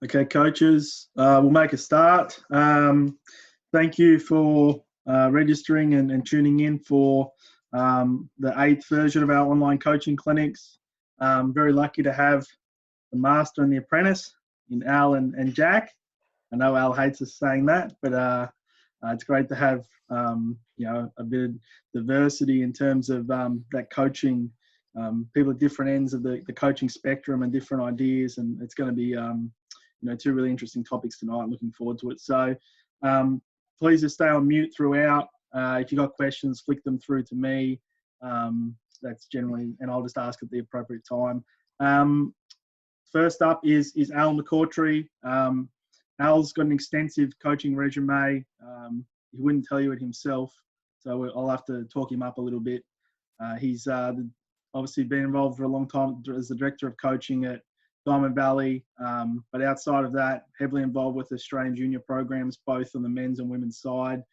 Okay, coaches, we'll make a start. Thank you for registering and tuning in for the 8th version of our online coaching clinics. Very lucky to have the master and the apprentice in Al and Jack. I know Al hates us saying that, but it's great to have a bit of diversity in terms of that coaching. People at different ends of the coaching spectrum and different ideas, and it's going to be two really interesting topics tonight. Looking forward to it. So please just stay on mute throughout. If you've got questions, flick them through to me. That's generally, and I'll just ask at the appropriate time. First up is Al McAughtry. Al's got an extensive coaching resume. He wouldn't tell you it himself, so I'll have to talk him up a little bit. He's obviously been involved for a long time as the director of coaching at Diamond Valley, but outside of that, heavily involved with Australian junior programs, both on the men's and women's side.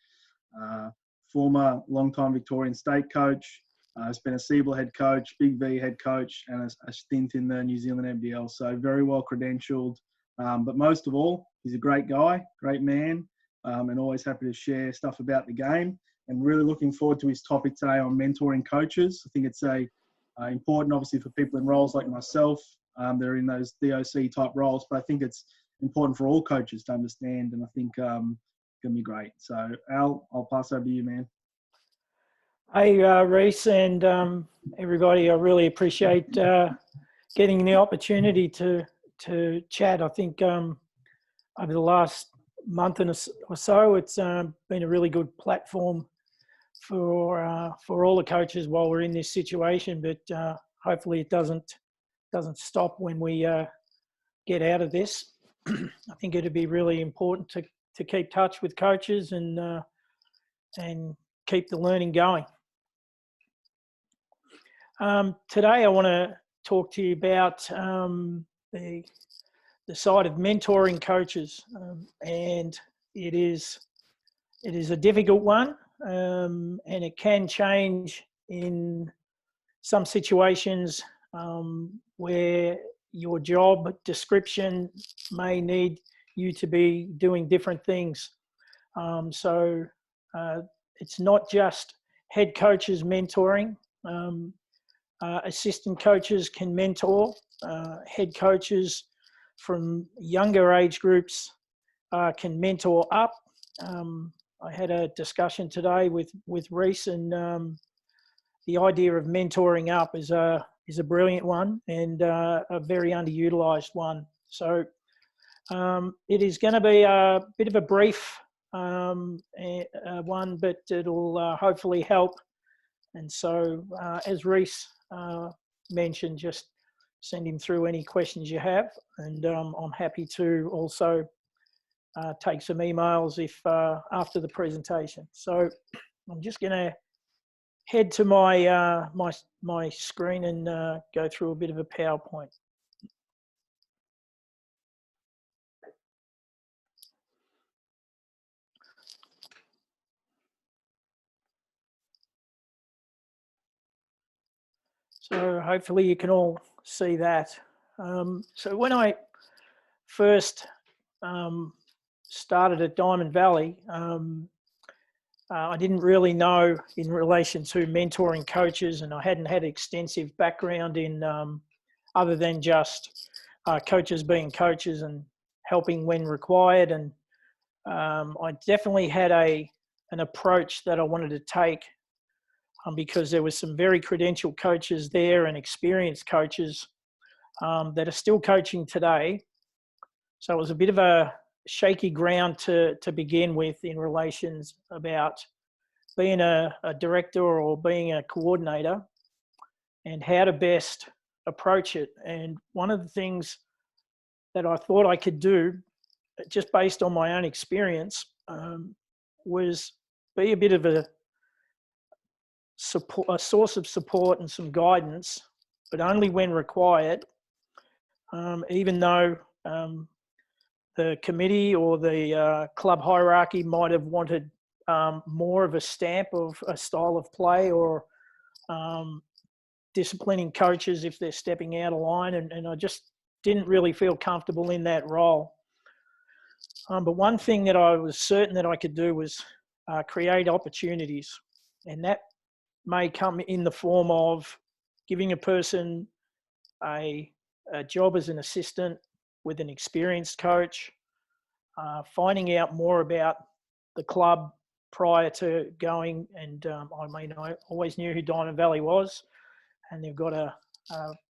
Former long-time Victorian state coach, has been a SEABL head coach, Big V head coach, and a stint in the New Zealand NBL. So very well credentialed, but most of all, he's a great guy, great man, and always happy to share stuff about the game. And really looking forward to his topic today on mentoring coaches. I think it's important, obviously, for people in roles like myself. They're in those DOC type roles, but I think it's important for all coaches to understand, and I think it's going to be great. So, Al, I'll pass over to you, man. Hey, Reece and everybody, I really appreciate getting the opportunity to chat. I think over the last month or so, it's been a really good platform for all the coaches while we're in this situation, but hopefully it doesn't stop when we get out of this. I think it'd be really important to keep touch with coaches and keep the learning going. Today I want to talk to you about the side of mentoring coaches, and it is a difficult one, and it can change in some situations where your job description may need you to be doing different things. So it's not just head coaches mentoring. Assistant coaches can mentor. Head coaches from younger age groups can mentor up. I had a discussion today with Reece, and the idea of mentoring up is a brilliant one and a very underutilized one. So it is going to be a bit of a brief one, but it'll hopefully help. And so as Reece mentioned, just send him through any questions you have, and I'm happy to also take some emails if after the presentation. So I'm just going to head to my my screen and go through a bit of a PowerPoint. So hopefully you can all see that. So when I first started at Diamond Valley, I didn't really know in relation to mentoring coaches, and I hadn't had extensive background in other than just coaches being coaches and helping when required. And I definitely had an approach that I wanted to take because there was some very credentialed coaches there and experienced coaches that are still coaching today. So it was a bit of a shaky ground to begin with in relations about being a director or being a coordinator and how to best approach it. And one of the things that I thought I could do, just based on my own experience, was be a bit of a source of support and some guidance, but only when required, even though the committee or the club hierarchy might have wanted more of a stamp of a style of play or disciplining coaches if they're stepping out of line. And I just didn't really feel comfortable in that role. But one thing that I was certain that I could do was create opportunities. And that may come in the form of giving a person a job as an assistant with an experienced coach, finding out more about the club prior to going. And I always knew who Diamond Valley was, and they've got a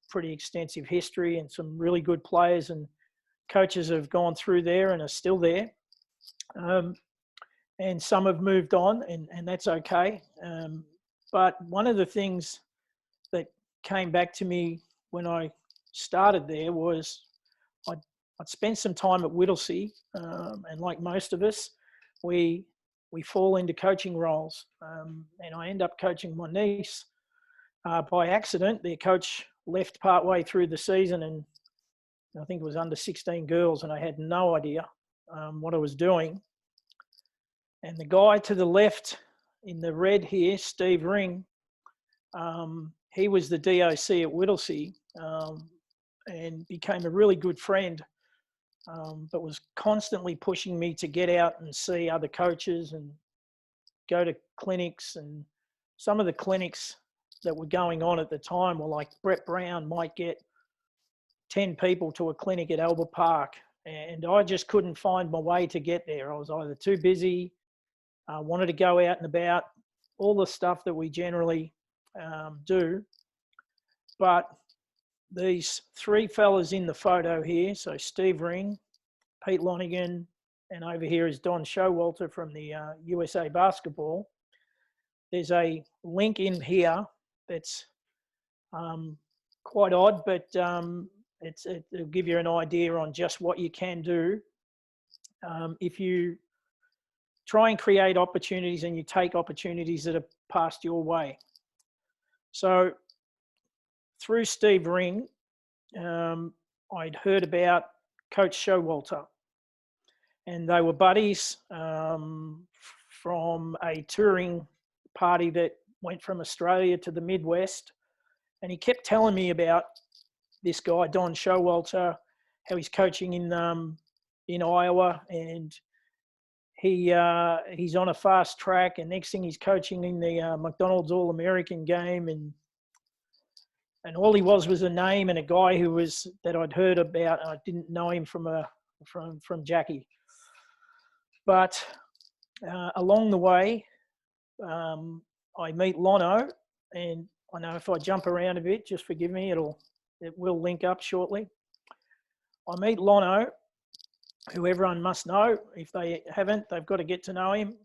pretty extensive history and some really good players and coaches have gone through there and are still there. And some have moved on, and that's okay. But one of the things that came back to me when I started there was I'd spent some time at Whittlesea, and like most of us, we fall into coaching roles. And I end up coaching my niece by accident. Their coach left partway through the season, and I think it was under 16 girls, and I had no idea what I was doing. And the guy to the left in the red here, Steve Ring, he was the DOC at Whittlesea, and became a really good friend, but was constantly pushing me to get out and see other coaches and go to clinics. And some of the clinics that were going on at the time were like Brett Brown might get 10 people to a clinic at Albert Park, and I just couldn't find my way to get there. I was either too busy, wanted to go out and about, all the stuff that we generally do. But these three fellas in the photo here, so Steve Ring, Pete Lonigan, and over here is Don Showalter from the USA Basketball. There's a link in here that's quite odd, but it'll give you an idea on just what you can do if you try and create opportunities and you take opportunities that are passed your way. So through Steve Ring, I'd heard about Coach Showalter, and they were buddies from a touring party that went from Australia to the Midwest. And he kept telling me about this guy, Don Showalter, how he's coaching in Iowa, and he's on a fast track, and next thing he's coaching in the McDonald's All-American game, and all he was a name and a guy that I'd heard about. I didn't know him from Jackie, but along the way, I meet Lono, and I know if I jump around a bit, just forgive me. It will link up shortly. I meet Lono, who everyone must know. If they haven't, they've got to get to know him.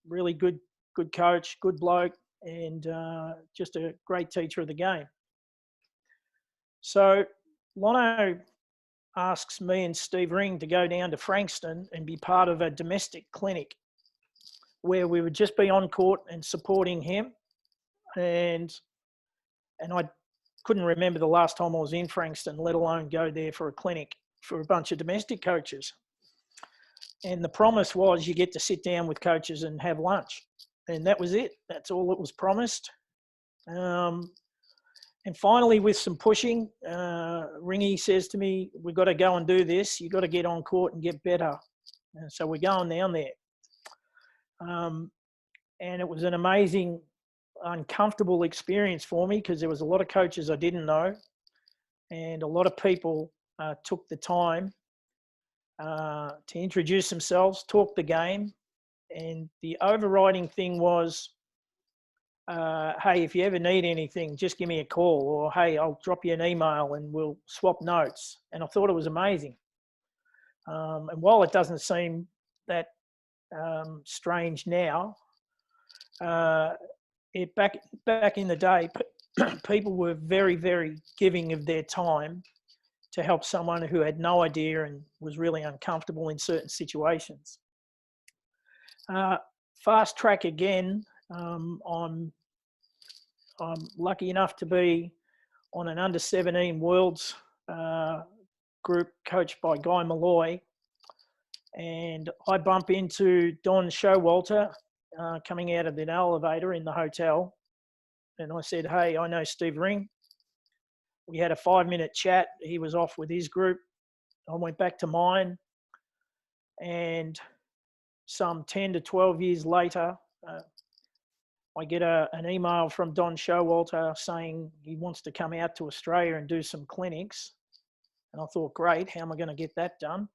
Really good coach, good bloke, and just a great teacher of the game. So Lono asks me and Steve Ring to go down to Frankston and be part of a domestic clinic where we would just be on court and supporting him. And I couldn't remember the last time I was in Frankston, let alone go there for a clinic for a bunch of domestic coaches. And the promise was you get to sit down with coaches and have lunch. And that was it. That's all that was promised. And finally, with some pushing, Ringy says to me, we've got to go and do this. You've got to get on court and get better. And so we're going down there. And it was an amazing, uncomfortable experience for me because there was a lot of coaches I didn't know, and a lot of people took the time to introduce themselves, talk the game. And the overriding thing was, hey, if you ever need anything, just give me a call, or hey, I'll drop you an email and we'll swap notes. And I thought it was amazing. And while it doesn't seem that strange now, back in the day, people were very, very giving of their time to help someone who had no idea and was really uncomfortable in certain situations. Fast track again. I'm lucky enough to be on an under-17 Worlds group coached by Guy Malloy, and I bump into Don Showalter coming out of an elevator in the hotel, and I said, hey, I know Steve Ring. We had a 5-minute chat. He was off with his group. I went back to mine. And some 10 to 12 years later, I get an email from Don Showalter saying he wants to come out to Australia and do some clinics. And I thought, great, how am I going to get that done?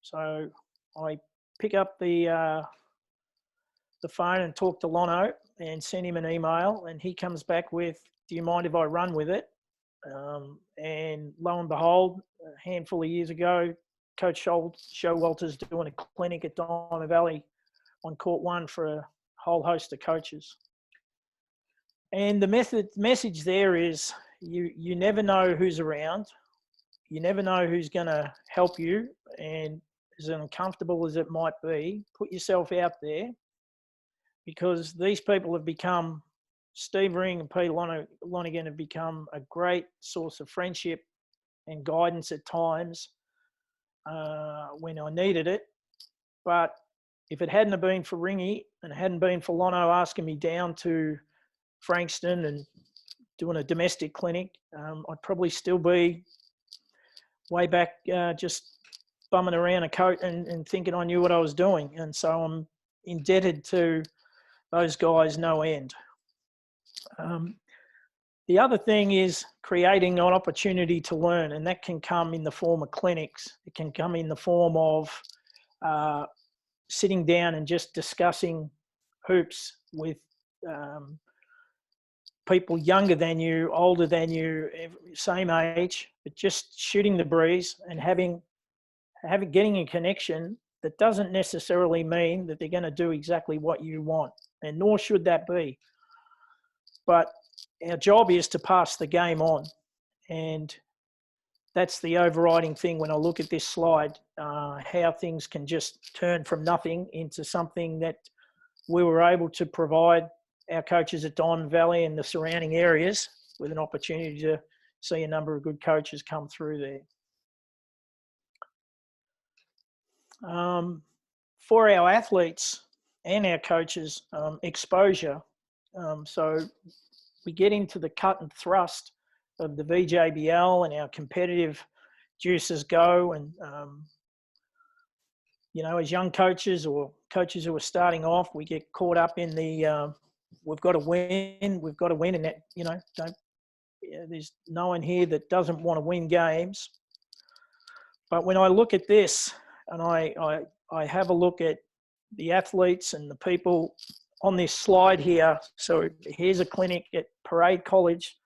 So I pick up the phone and talk to Lono and send him an email, and he comes back with, do you mind if I run with it? And lo and behold, a handful of years ago, Coach Showalter's doing a clinic at Diamond Valley on Court 1 for a whole host of coaches. And the message there is you never know who's around. You never know who's going to help you. And as uncomfortable as it might be, put yourself out there, because these people have become, Steve Ring and Peter Lonergan have become a great source of friendship and guidance at times when I needed it. But if it hadn't have been for Ringy and it hadn't been for Lono asking me down to Frankston and doing a domestic clinic, I'd probably still be way back just bumming around a coat and thinking I knew what I was doing. And so I'm indebted to those guys no end. The other thing is creating an opportunity to learn, and that can come in the form of clinics. It can come in the form of sitting down and just discussing hoops with people younger than you, older than you, same age, but just shooting the breeze and getting a connection that doesn't necessarily mean that they're going to do exactly what you want, and nor should that be. But our job is to pass the game on, and that's the overriding thing when I look at this slide, how things can just turn from nothing into something that we were able to provide our coaches at Diamond Valley and the surrounding areas with an opportunity to see a number of good coaches come through there. For our athletes and our coaches, exposure. So we get into the cut and thrust of the VJBL and our competitive juices go. And, you know, as young coaches or coaches who are starting off, we get caught up in the, we've got to win. And that, you know, there's no one here that doesn't want to win games. But when I look at this and I have a look at the athletes and the people on this slide here. So here's a clinic at Parade College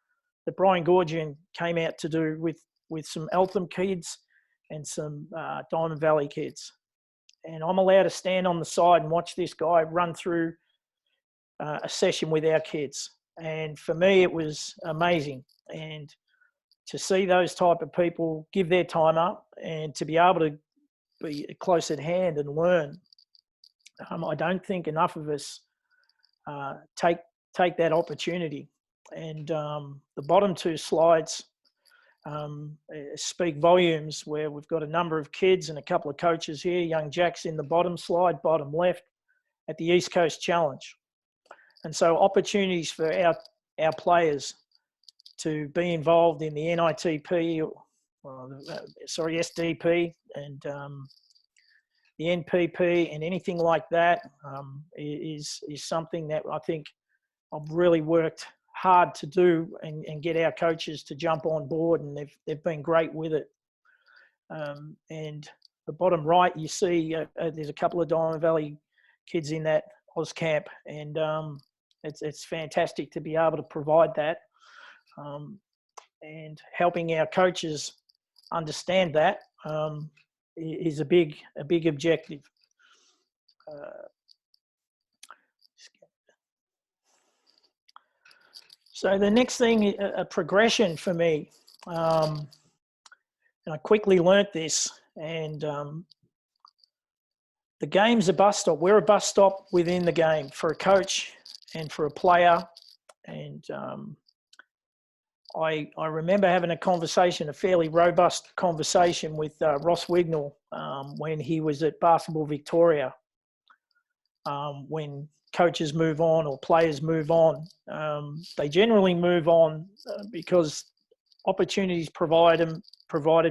that Brian Gorgian came out to do with some Eltham kids and some Diamond Valley kids. And I'm allowed to stand on the side and watch this guy run through a session with our kids. And for me, it was amazing. And to see those type of people give their time up and to be able to be close at hand and learn, I don't think enough of us take that opportunity. And the bottom two slides speak volumes, where we've got a number of kids and a couple of coaches here. Young Jack's in the bottom slide, bottom left, at the East Coast Challenge. And so opportunities for our players to be involved in the NITP, SDP, and the NPP and anything like that is something that I think I've really worked hard to do and get our coaches to jump on board, and they've been great with it. And the bottom right, you see there's a couple of Diamond Valley kids in that Oz camp, and it's fantastic to be able to provide that, and helping our coaches understand that is a big objective. So the next thing, a progression for me, and I quickly learnt this, and the game's a bus stop. We're a bus stop within the game for a coach and for a player. And I remember having a fairly robust conversation with Ross Wignall when he was at Basketball Victoria. When coaches move on or players move on, they generally move on because opportunities provided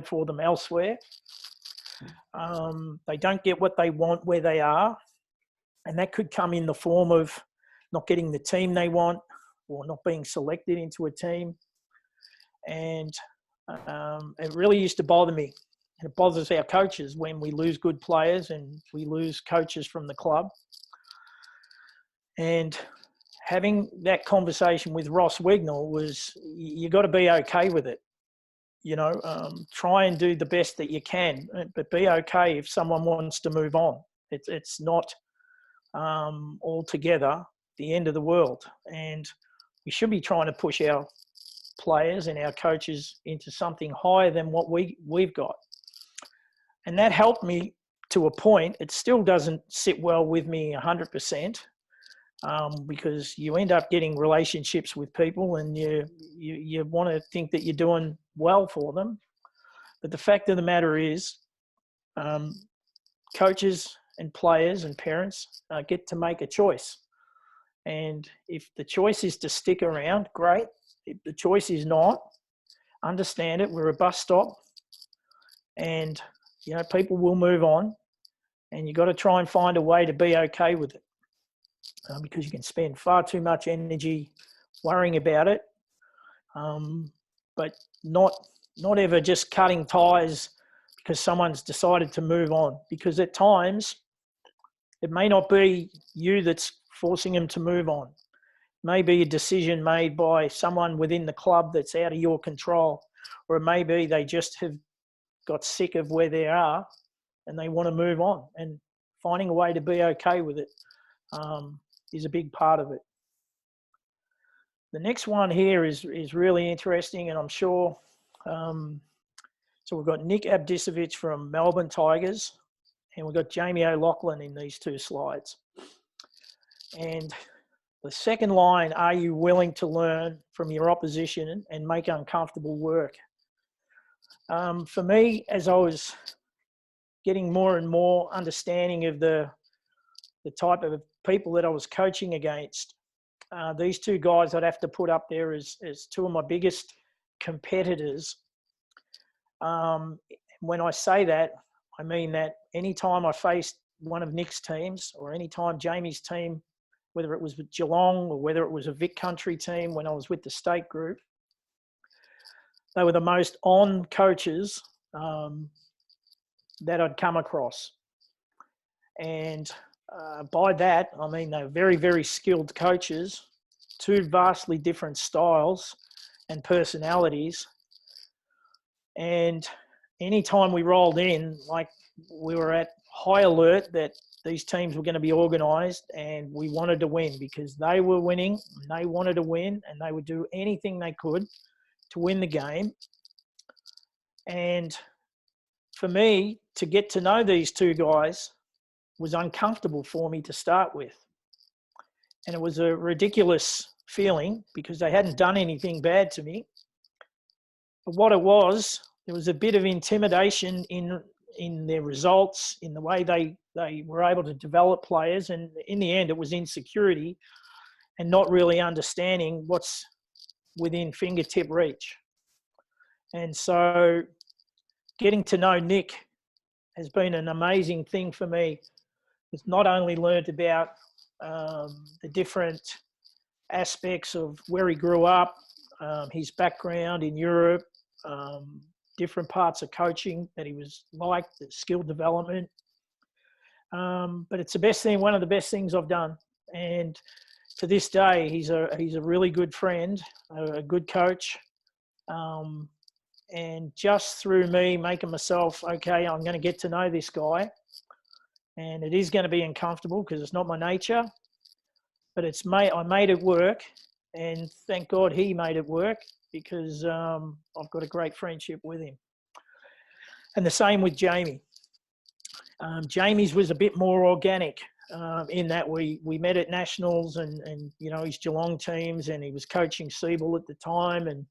for them elsewhere. They don't get what they want where they are. And that could come in the form of not getting the team they want or not being selected into a team. And it really used to bother me. It bothers our coaches when we lose good players and we lose coaches from the club. And having that conversation with Ross Wignall was, you got to be okay with it. Try and do the best that you can, but be okay if someone wants to move on. It's not altogether the end of the world. And we should be trying to push our players and our coaches into something higher than what we've got. And that helped me to a point. It still doesn't sit well with me 100%, because you end up getting relationships with people and you want to think that you're doing well for them. But the fact of the matter is, coaches and players and parents get to make a choice. And if the choice is to stick around, great. If the choice is not, understand it. We're a bus stop, and people will move on, and you've got to try and find a way to be okay with it, because you can spend far too much energy worrying about it, but not ever just cutting ties because someone's decided to move on. Because at times, it may not be you that's forcing them to move on. It may be a decision made by someone within the club that's out of your control, or it may be they just have got sick of where they are and they want to move on. And finding a way to be okay with it is a big part of it. The next one here is really interesting, and I'm sure. So we've got Nick Abdisevich from Melbourne Tigers, and we've got Jamie O'Loughlin in these two slides. And the second line, are you willing to learn from your opposition and make uncomfortable work? For me, as I was getting more and more understanding of the type of people that I was coaching against, these two guys I'd have to put up there as two of my biggest competitors. When I say that, I mean that anytime I faced one of Nick's teams, or anytime Jamie's team, whether it was with Geelong or whether it was a Vic Country team when I was with the state group, they were the most on coaches that I'd come across. And by that, I mean they're very, very skilled coaches, two vastly different styles and personalities. And anytime we rolled in, like, we were at high alert that these teams were going to be organised, and we wanted to win because they were winning and they wanted to win, and they would do anything they could to win the game. And for me, to get to know these two guys was uncomfortable for me to start with. And it was a ridiculous feeling because they hadn't done anything bad to me. But what it was, there was a bit of intimidation in their results, in the way they were able to develop players. And in the end, it was insecurity and not really understanding what's within fingertip reach. And so getting to know Nick has been an amazing thing for me. It's not only learned about the different aspects of where he grew up, his background in Europe, different parts of coaching that he was like, the skill development. But it's the best thing, one of the best things I've done. And to this day, he's a really good friend, a good coach. And just through me making myself, okay, I'm going to get to know this guy. And it is going to be uncomfortable because it's not my nature. But I made it work. And thank God he made it work, because I've got a great friendship with him. And the same with Jamie. Jamie's was a bit more organic in that we met at Nationals and his Geelong teams, and he was coaching SEABL at the time. And,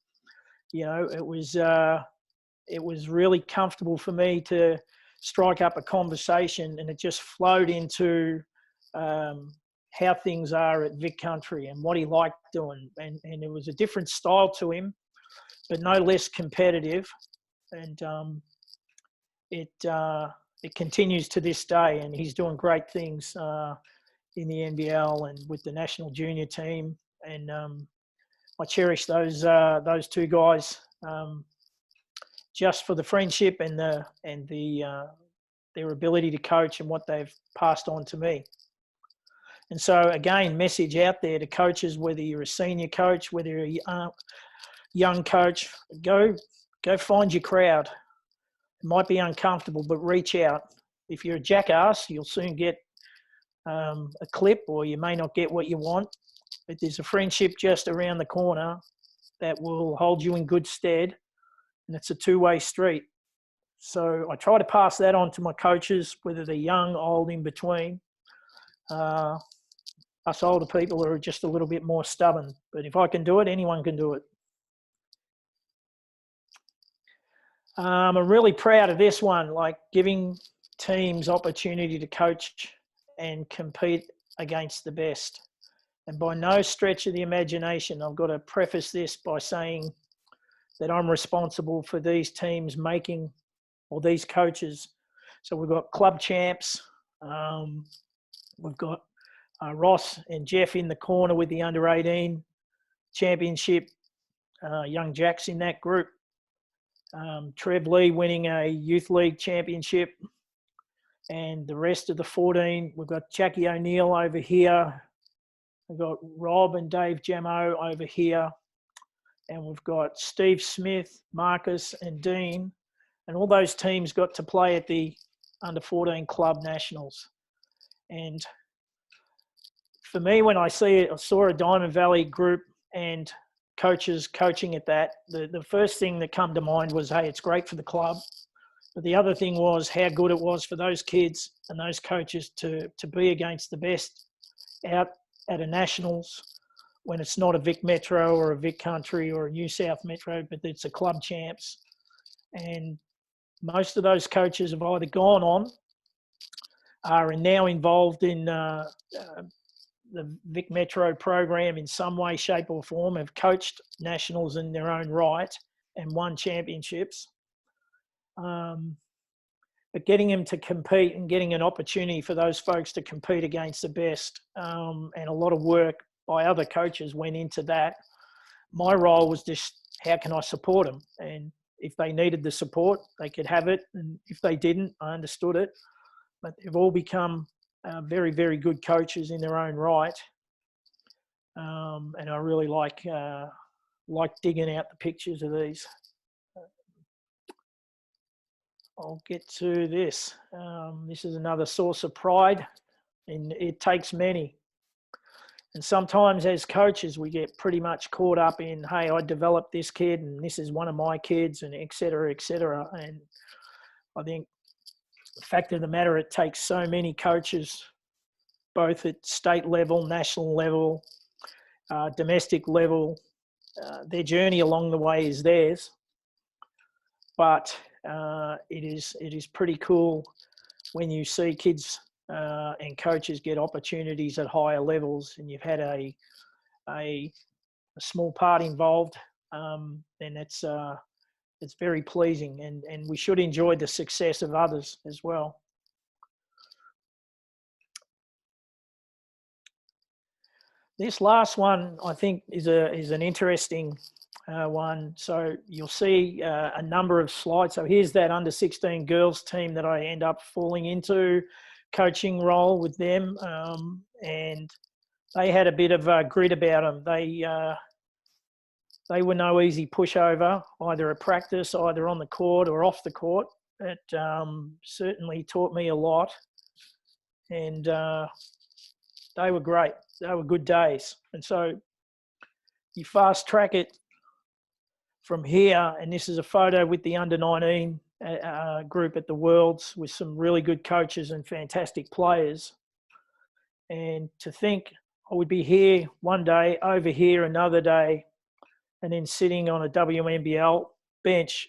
it was really comfortable for me to strike up a conversation, and it just flowed into how things are at Vic Country and what he liked doing. And it was a different style to him, but no less competitive. And it it continues to this day, and he's doing great things in the NBL and with the national junior team. And I cherish those two guys just for the friendship and their ability to coach and what they've passed on to me. And so again, message out there to coaches, whether you're a senior coach, whether you're a young coach, go find your crowd. It might be uncomfortable, but reach out. If you're a jackass, you'll soon get a clip, or you may not get what you want. But there's a friendship just around the corner that will hold you in good stead, and it's a two-way street. So I try to pass that on to my coaches, whether they're young, old, in between. Us older people are just a little bit more stubborn. But if I can do it, anyone can do it. I'm really proud of this one, like giving teams opportunity to coach and compete against the best. And by no stretch of the imagination, I've got to preface this by saying that I'm responsible for these teams making, or these coaches. So we've got club champs. We've got Ross and Jeff in the corner with the under-18 championship. Young Jacks in that group. Trev Lee winning a youth league championship. And the rest of the 14, we've got Jackie O'Neill over here. We've got Rob and Dave Gemmo over here. And we've got Steve Smith, Marcus and Dean. And all those teams got to play at the under-14 club nationals. And for me, when I saw a Diamond Valley group and coaches coaching at that, the first thing that come to mind was, hey, it's great for the club. But the other thing was how good it was for those kids and those coaches to be against the best out at a nationals, when it's not a Vic Metro or a Vic Country or a New South Metro, but it's a club champs. And most of those coaches have either gone on, are now involved in the Vic Metro program in some way, shape or form, have coached nationals in their own right and won championships. But getting them to compete and getting an opportunity for those folks to compete against the best, and a lot of work by other coaches went into that. My role was just, how can I support them? And if they needed the support, they could have it. And if they didn't, I understood it. But they've all become very, very good coaches in their own right. And I really like digging out the pictures of these. I'll get to this. This is another source of pride, and it takes many. And sometimes as coaches, we get pretty much caught up in, hey, I developed this kid and this is one of my kids, and et cetera, et cetera. And I think the fact of the matter, it takes so many coaches, both at state level, national level, domestic level. Their journey along the way is theirs. But it is pretty cool when you see kids and coaches get opportunities at higher levels, and you've had a small part involved. Then it's very pleasing, and we should enjoy the success of others as well. This last one, I think, is an interesting one. So you'll see a number of slides. So here's that under-16 girls team that I end up falling into coaching role with them, and they had a bit of a grit about them. They were no easy pushover, either at practice, either on the court or off the court. It certainly taught me a lot, and they were great. They were good days. And so you fast track it from here, and this is a photo with the under-19 group at the Worlds with some really good coaches and fantastic players. And to think I would be here one day, over here another day, and then sitting on a WNBL bench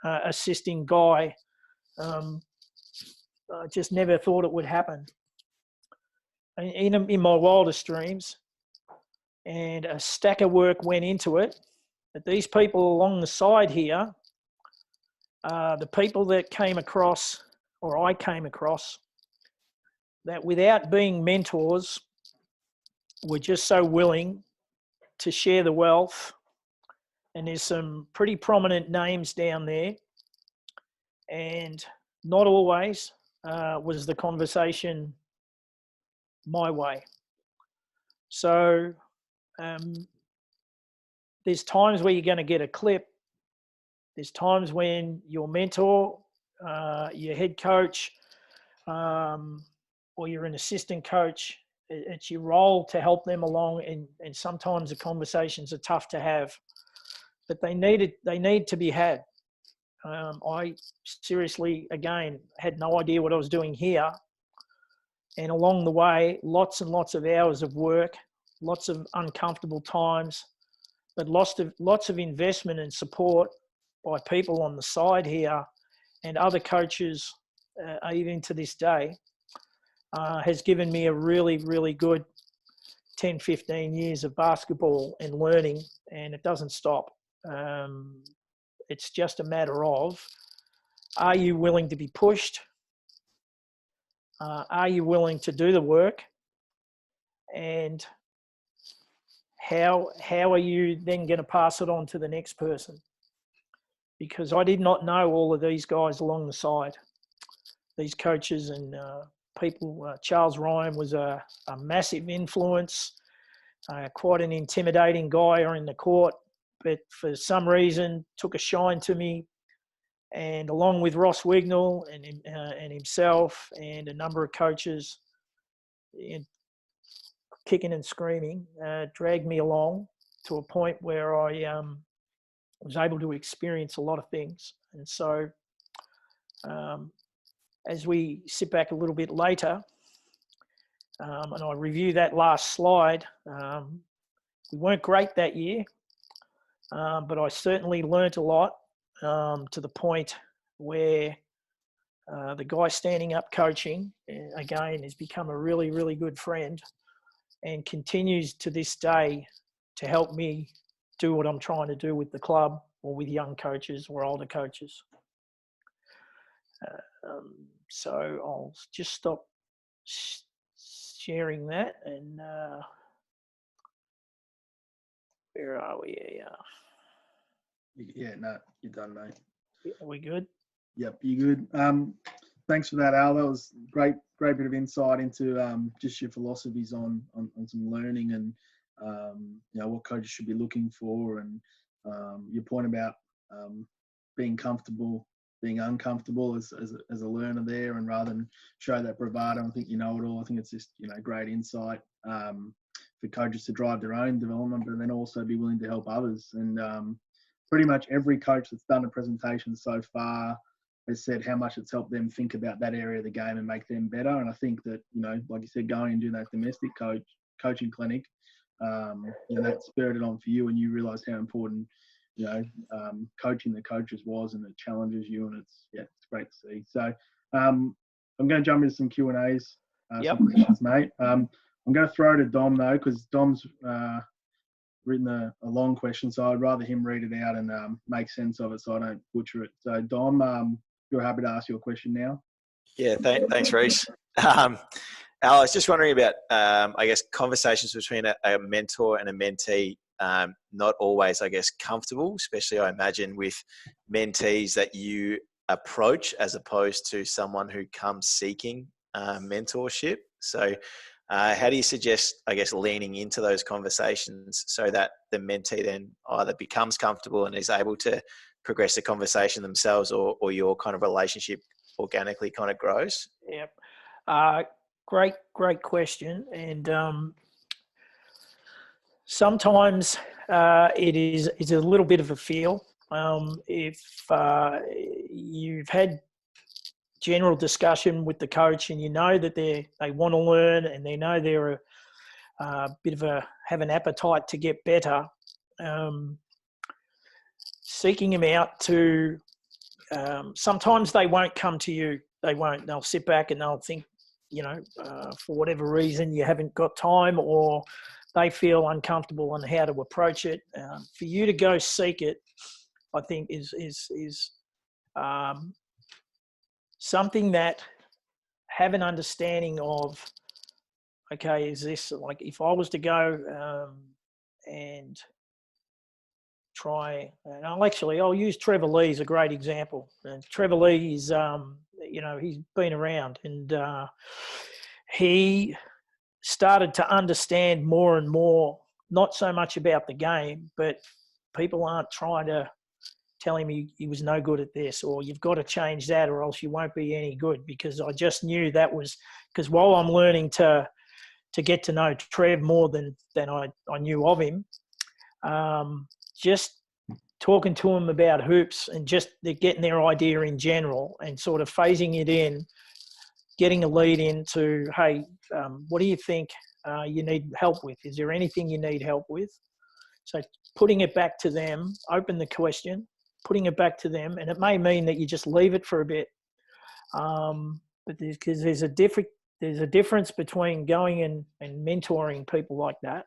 assisting Guy, I just never thought it would happen. In my wildest dreams, and a stack of work went into it. But these people along the side here, the people that came across or I came across, that without being mentors, were just so willing to share the wealth. And there's some pretty prominent names down there, and not always was the conversation my way. So there's times where you're going to get a clip. There's times when your mentor, your head coach, or you're an assistant coach, it's your role to help them along, and sometimes the conversations are tough to have, but they need to be had. I seriously, again, had no idea what I was doing here, and along the way, lots and lots of hours of work, lots of uncomfortable times, but lots of investment and support by people on the side here, and other coaches, even to this day, has given me a really, really good 10, 15 years of basketball and learning, and it doesn't stop. It's just a matter of, are you willing to be pushed? Are you willing to do the work? And how are you then going to pass it on to the next person? Because I did not know all of these guys along the side, these coaches and people. Charles Ryan was a massive influence, quite an intimidating guy in the court, but for some reason took a shine to me. And along with Ross Wignall and himself and a number of coaches, kicking and screaming, dragged me along to a point where I was able to experience a lot of things. And so as we sit back a little bit later, and I review that last slide, we weren't great that year, but I certainly learnt a lot, to the point where the guy standing up coaching, again, has become a really, really good friend and continues to this day to help me do what I'm trying to do with the club or with young coaches or older coaches. So I'll just stop sharing that, and where are we? Yeah, no, you're done, mate. Are we good? Yep, you're good. Thanks for that, Al. That was great bit of insight into just your philosophies on some learning and what coaches should be looking for, and your point about being comfortable, being uncomfortable as a learner there, and rather than show that bravado and think you know it all. I think it's just great insight for coaches to drive their own development, but then also be willing to help others. And pretty much every coach that's done a presentation so far has said how much it's helped them think about that area of the game and make them better. And I think that, like you said, going and doing that domestic coaching clinic, that spurred it on for you, and you realised how important, coaching the coaches was, and it challenges you, and it's great to see. So I'm going to jump into some Q&As, Yep. some questions, mate. I'm going to throw to Dom, though, because Dom's written a long question, so I'd rather him read it out and make sense of it so I don't butcher it. So, Dom, you're happy to ask your question now? Yeah, thanks, Reece. Al, I was just wondering about, I guess, conversations between a mentor and a mentee, not always, I guess, comfortable, especially, I imagine, with mentees that you approach as opposed to someone who comes seeking mentorship. So how do you suggest, I guess, leaning into those conversations so that the mentee then either becomes comfortable and is able to progress the conversation themselves, or your kind of relationship organically kind of grows? Yep. Great question. And sometimes it's a little bit of a feel. If you've had general discussion with the coach and you know that they want to learn, and they know they're have an appetite to get better, seeking them out to, sometimes they won't come to you. They'll sit back and they'll think, for whatever reason you haven't got time, or they feel uncomfortable on how to approach it. For you to go seek it, I think is something that have an understanding of, okay, is this like, if I was to go and try, and I'll use Trevor Lee as a great example. And Trevor Lee is, he's been around, and he started to understand more and more, not so much about the game, but people aren't trying to tell him he was no good at this, or you've got to change that, or else you won't be any good. Because I just knew that was, because while I'm learning to get to know Trev more than I knew of him, just talking to him about hoops and just getting their idea in general and sort of phasing it in, getting a lead into, hey, what do you think you need help with? Is there anything you need help with? So putting it back to them, open the question, putting it back to them, and it may mean that you just leave it for a bit. But because there's a difference between going and mentoring people like that,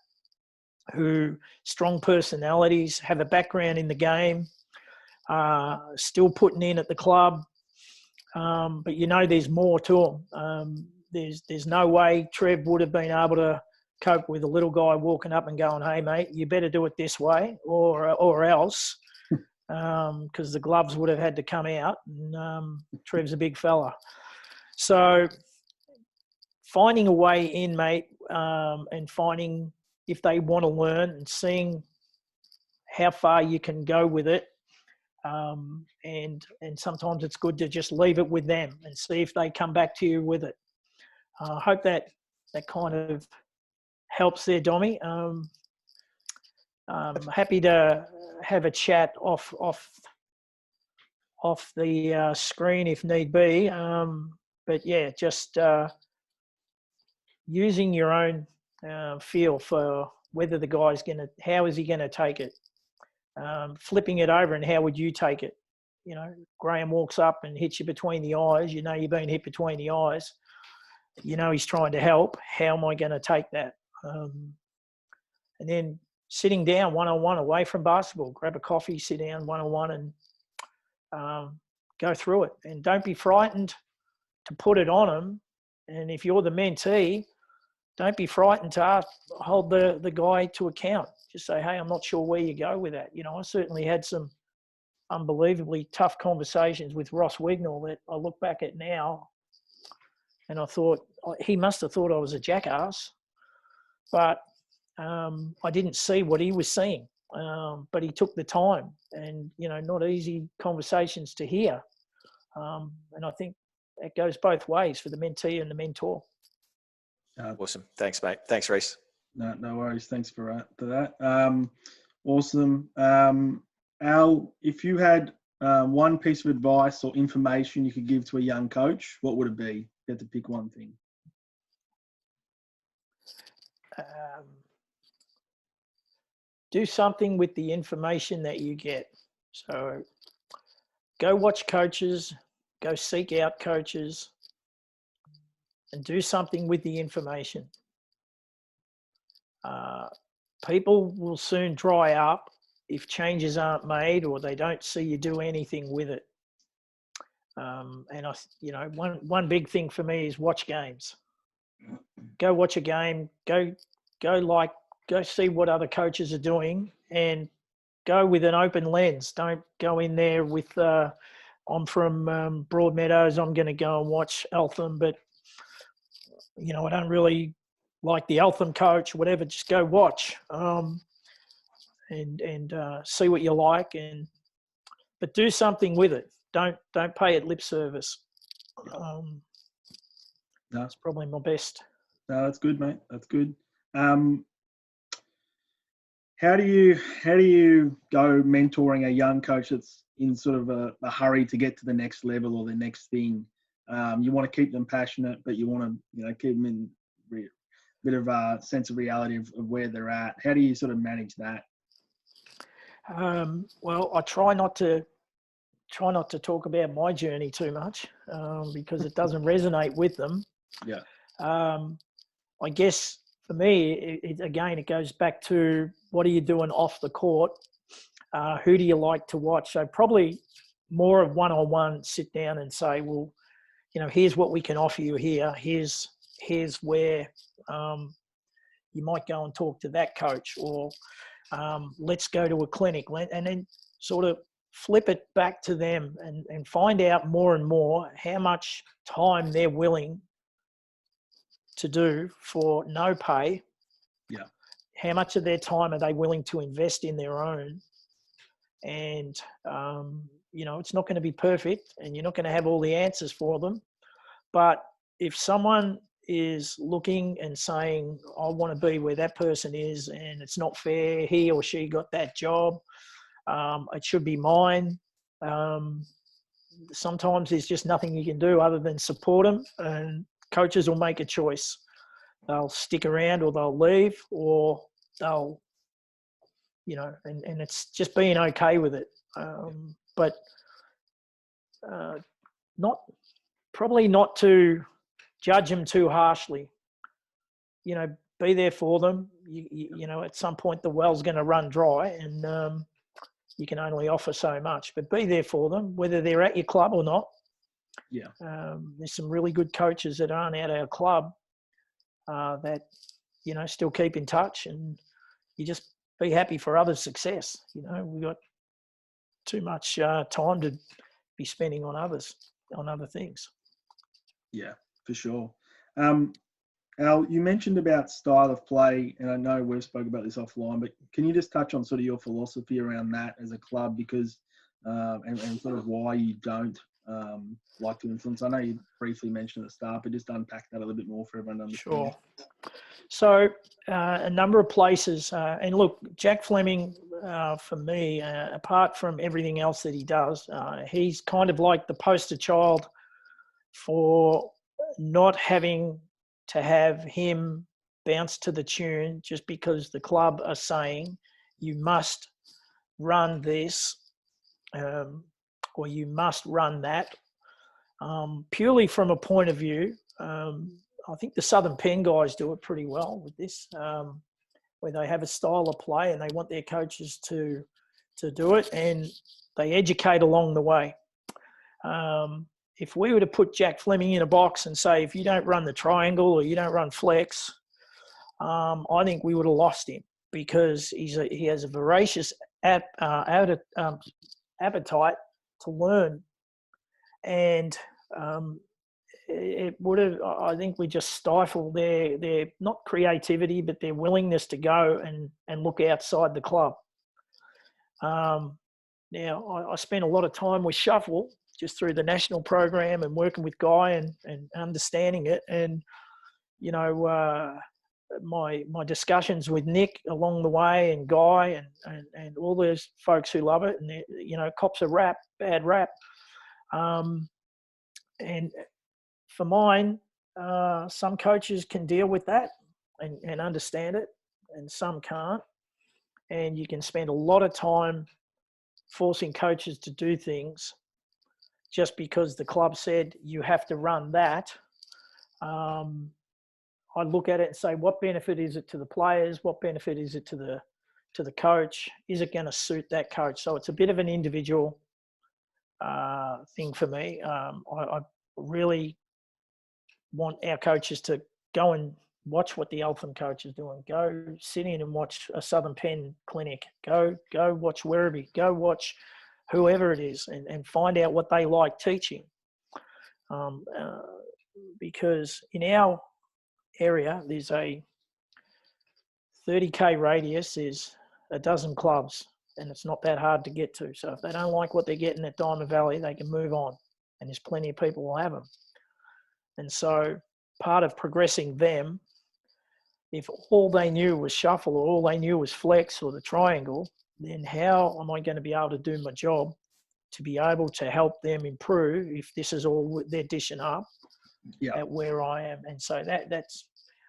who strong personalities, have a background in the game, still putting in at the club, but there's more to them. There's no way Trev would have been able to cope with a little guy walking up and going, hey mate, you better do it this way or else, because the gloves would have had to come out, and Trev's a big fella. So finding a way in, mate, and finding if they want to learn, and seeing how far you can go with it. And sometimes it's good to just leave it with them and see if they come back to you with it. I hope that kind of helps there, Dommy. I'm happy to have a chat off the screen if need be. But yeah, just using your own feel for whether the guy's how is he going to take it? Flipping it over, and how would you take it? Graham walks up and hits you between the eyes. You've been hit between the eyes. He's trying to help. How am I going to take that? And then sitting down one-on-one away from basketball, grab a coffee, sit down one-on-one, and go through it. And don't be frightened to put it on them. And if you're the mentee, don't be frightened to hold the guy to account. Just say, hey, I'm not sure where you go with that. I certainly had some unbelievably tough conversations with Ross Wignall that I look back at now, and I thought, he must have thought I was a jackass. But I didn't see what he was seeing. But he took the time, and, not easy conversations to hear. And I think it goes both ways for the mentee and the mentor. Awesome. Thanks, mate. Thanks, Reece. No worries. Thanks for that. Awesome. Al, if you had one piece of advice or information you could give to a young coach, what would it be? You had to pick one thing. Do something with the information that you get. So go watch coaches, go seek out coaches, and do something with the information. People will soon dry up if changes aren't made, or they don't see you do anything with it. And one big thing for me is watch games. Go watch a game. Go see what other coaches are doing, and go with an open lens. Don't go in there with I'm from Broadmeadows, I'm going to go and watch Eltham, but I don't really like the Eltham coach, whatever. Just go watch and see what you like, but do something with it. Don't pay it lip service. That's probably my best. No, that's good, mate. That's good. How do you go mentoring a young coach that's in sort of a hurry to get to the next level or the next thing? You want to keep them passionate, but you want to keep them in a bit of a sense of reality of where they're at. How do you sort of manage that? Well, I try not to talk about my journey too much because it doesn't resonate with them. Yeah. I guess for me, it goes back to what are you doing off the court? Who do you like to watch? So probably more of one-on-one, sit down and say, well, here's what we can offer you here. Here's where you might go and talk to that coach, or let's go to a clinic, and then sort of flip it back to them and find out more and more how much time they're willing to do for no pay. Yeah. How much of their time are they willing to invest in their own? And, it's not going to be perfect, and you're not going to have all the answers for them. But if someone is looking and saying, I want to be where that person is, and it's not fair, he or she got that job, it should be mine. Sometimes there's just nothing you can do other than support them, and coaches will make a choice. They'll stick around, or they'll leave, or they'll, and it's just being okay with it. But probably not to judge them too harshly. Be there for them. At some point the well's going to run dry, and you can only offer so much. But be there for them, whether they're at your club or not. Yeah. There's some really good coaches that aren't at our club that still keep in touch, and you just be happy for others' success. We've got too much time to be spending on other things. Yeah, for sure. Al, you mentioned about style of play, and I know we've spoke about this offline, but can you just touch on sort of your philosophy around that as a club, because and sort of why you don't like to influence? I know you briefly mentioned at the start, but just unpack that a little bit more for everyone to understand. Sure. So a number of places, and look, Jack Fleming, for me, apart from everything else that he does, he's kind of like the poster child for not having to have him bounce to the tune just because the club are saying you must run this or you must run that, purely from a point of view. I think the Southern Pen guys do it pretty well with this, where they have a style of play and they want their coaches to do it, and they educate along the way. If we were to put Jack Fleming in a box and say, if you don't run the triangle or you don't run flex, I think we would have lost him, because he has a voracious appetite to learn. And it would have, I think we just stifle their not creativity, but their willingness to go and look outside the club. Now, I spent a lot of time with Shuffle, just through the national program and working with Guy and understanding it. And, my discussions with Nick along the way, and Guy and all those folks who love it, and, cops a rap, bad rap. And for mine, some coaches can deal with that and understand it, and some can't. And you can spend a lot of time forcing coaches to do things just because the club said you have to run that. I look at it and say, what benefit is it to the players? What benefit is it to the coach? Is it going to suit that coach? So it's a bit of an individual thing for me. I really want our coaches to go and watch what the Eltham coach is doing. Go sit in and watch a Southern Pen clinic. Go watch Werribee. Go watch whoever it is, and find out what they like teaching. Because in our area, there's a 30K radius, there's a dozen clubs, and it's not that hard to get to. So if they don't like what they're getting at Diamond Valley, they can move on, and there's plenty of people who will have them. And so part of progressing them, if all they knew was Shuffle, or all they knew was flex or the triangle, then how am I going to be able to do my job to be able to help them improve if this is all they're dishing up at where I am? And so that's,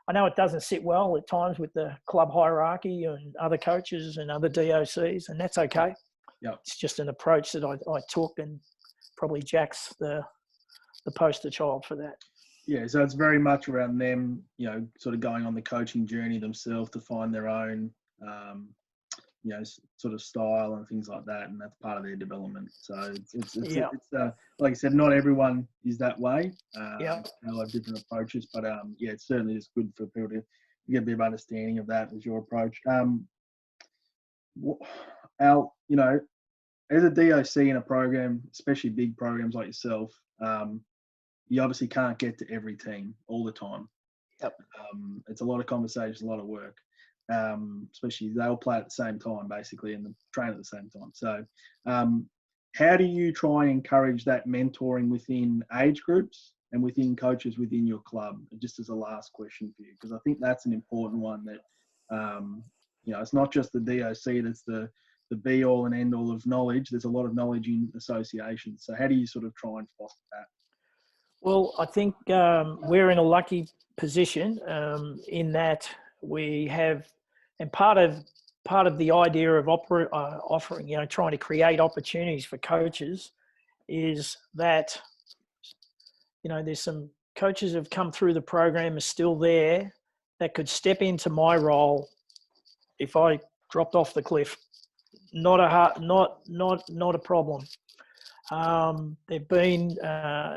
I know it doesn't sit well at times with the club hierarchy and other coaches and other DOCs, and that's okay. Yeah, it's just an approach that I took, and probably Jack's the poster child for that. Yeah, so it's very much around them, sort of going on the coaching journey themselves to find their own, sort of style and things like that, and that's part of their development. So it's Yeah. like I said, not everyone is that way. Yeah. They'll have different approaches, but yeah, it certainly is good for people to get a bit of understanding of that as your approach. Al, as a DOC in a program, especially big programs like yourself, you obviously can't get to every team all the time. Yep. It's a lot of conversations, a lot of work. Especially they all play at the same time, basically, and train at the same time. So, how do you try and encourage that mentoring within age groups and within coaches within your club? Just as a last question for you, because I think that's an important one. That it's not just the DOC that's the be all and end all of knowledge. There's a lot of knowledge in associations. So, how do you sort of try and foster that? Well, I think we're in a lucky position in that we have, and part of the idea of offering, trying to create opportunities for coaches, is that there's some coaches who have come through the program are still there that could step into my role if I dropped off the cliff. Not a problem. They've been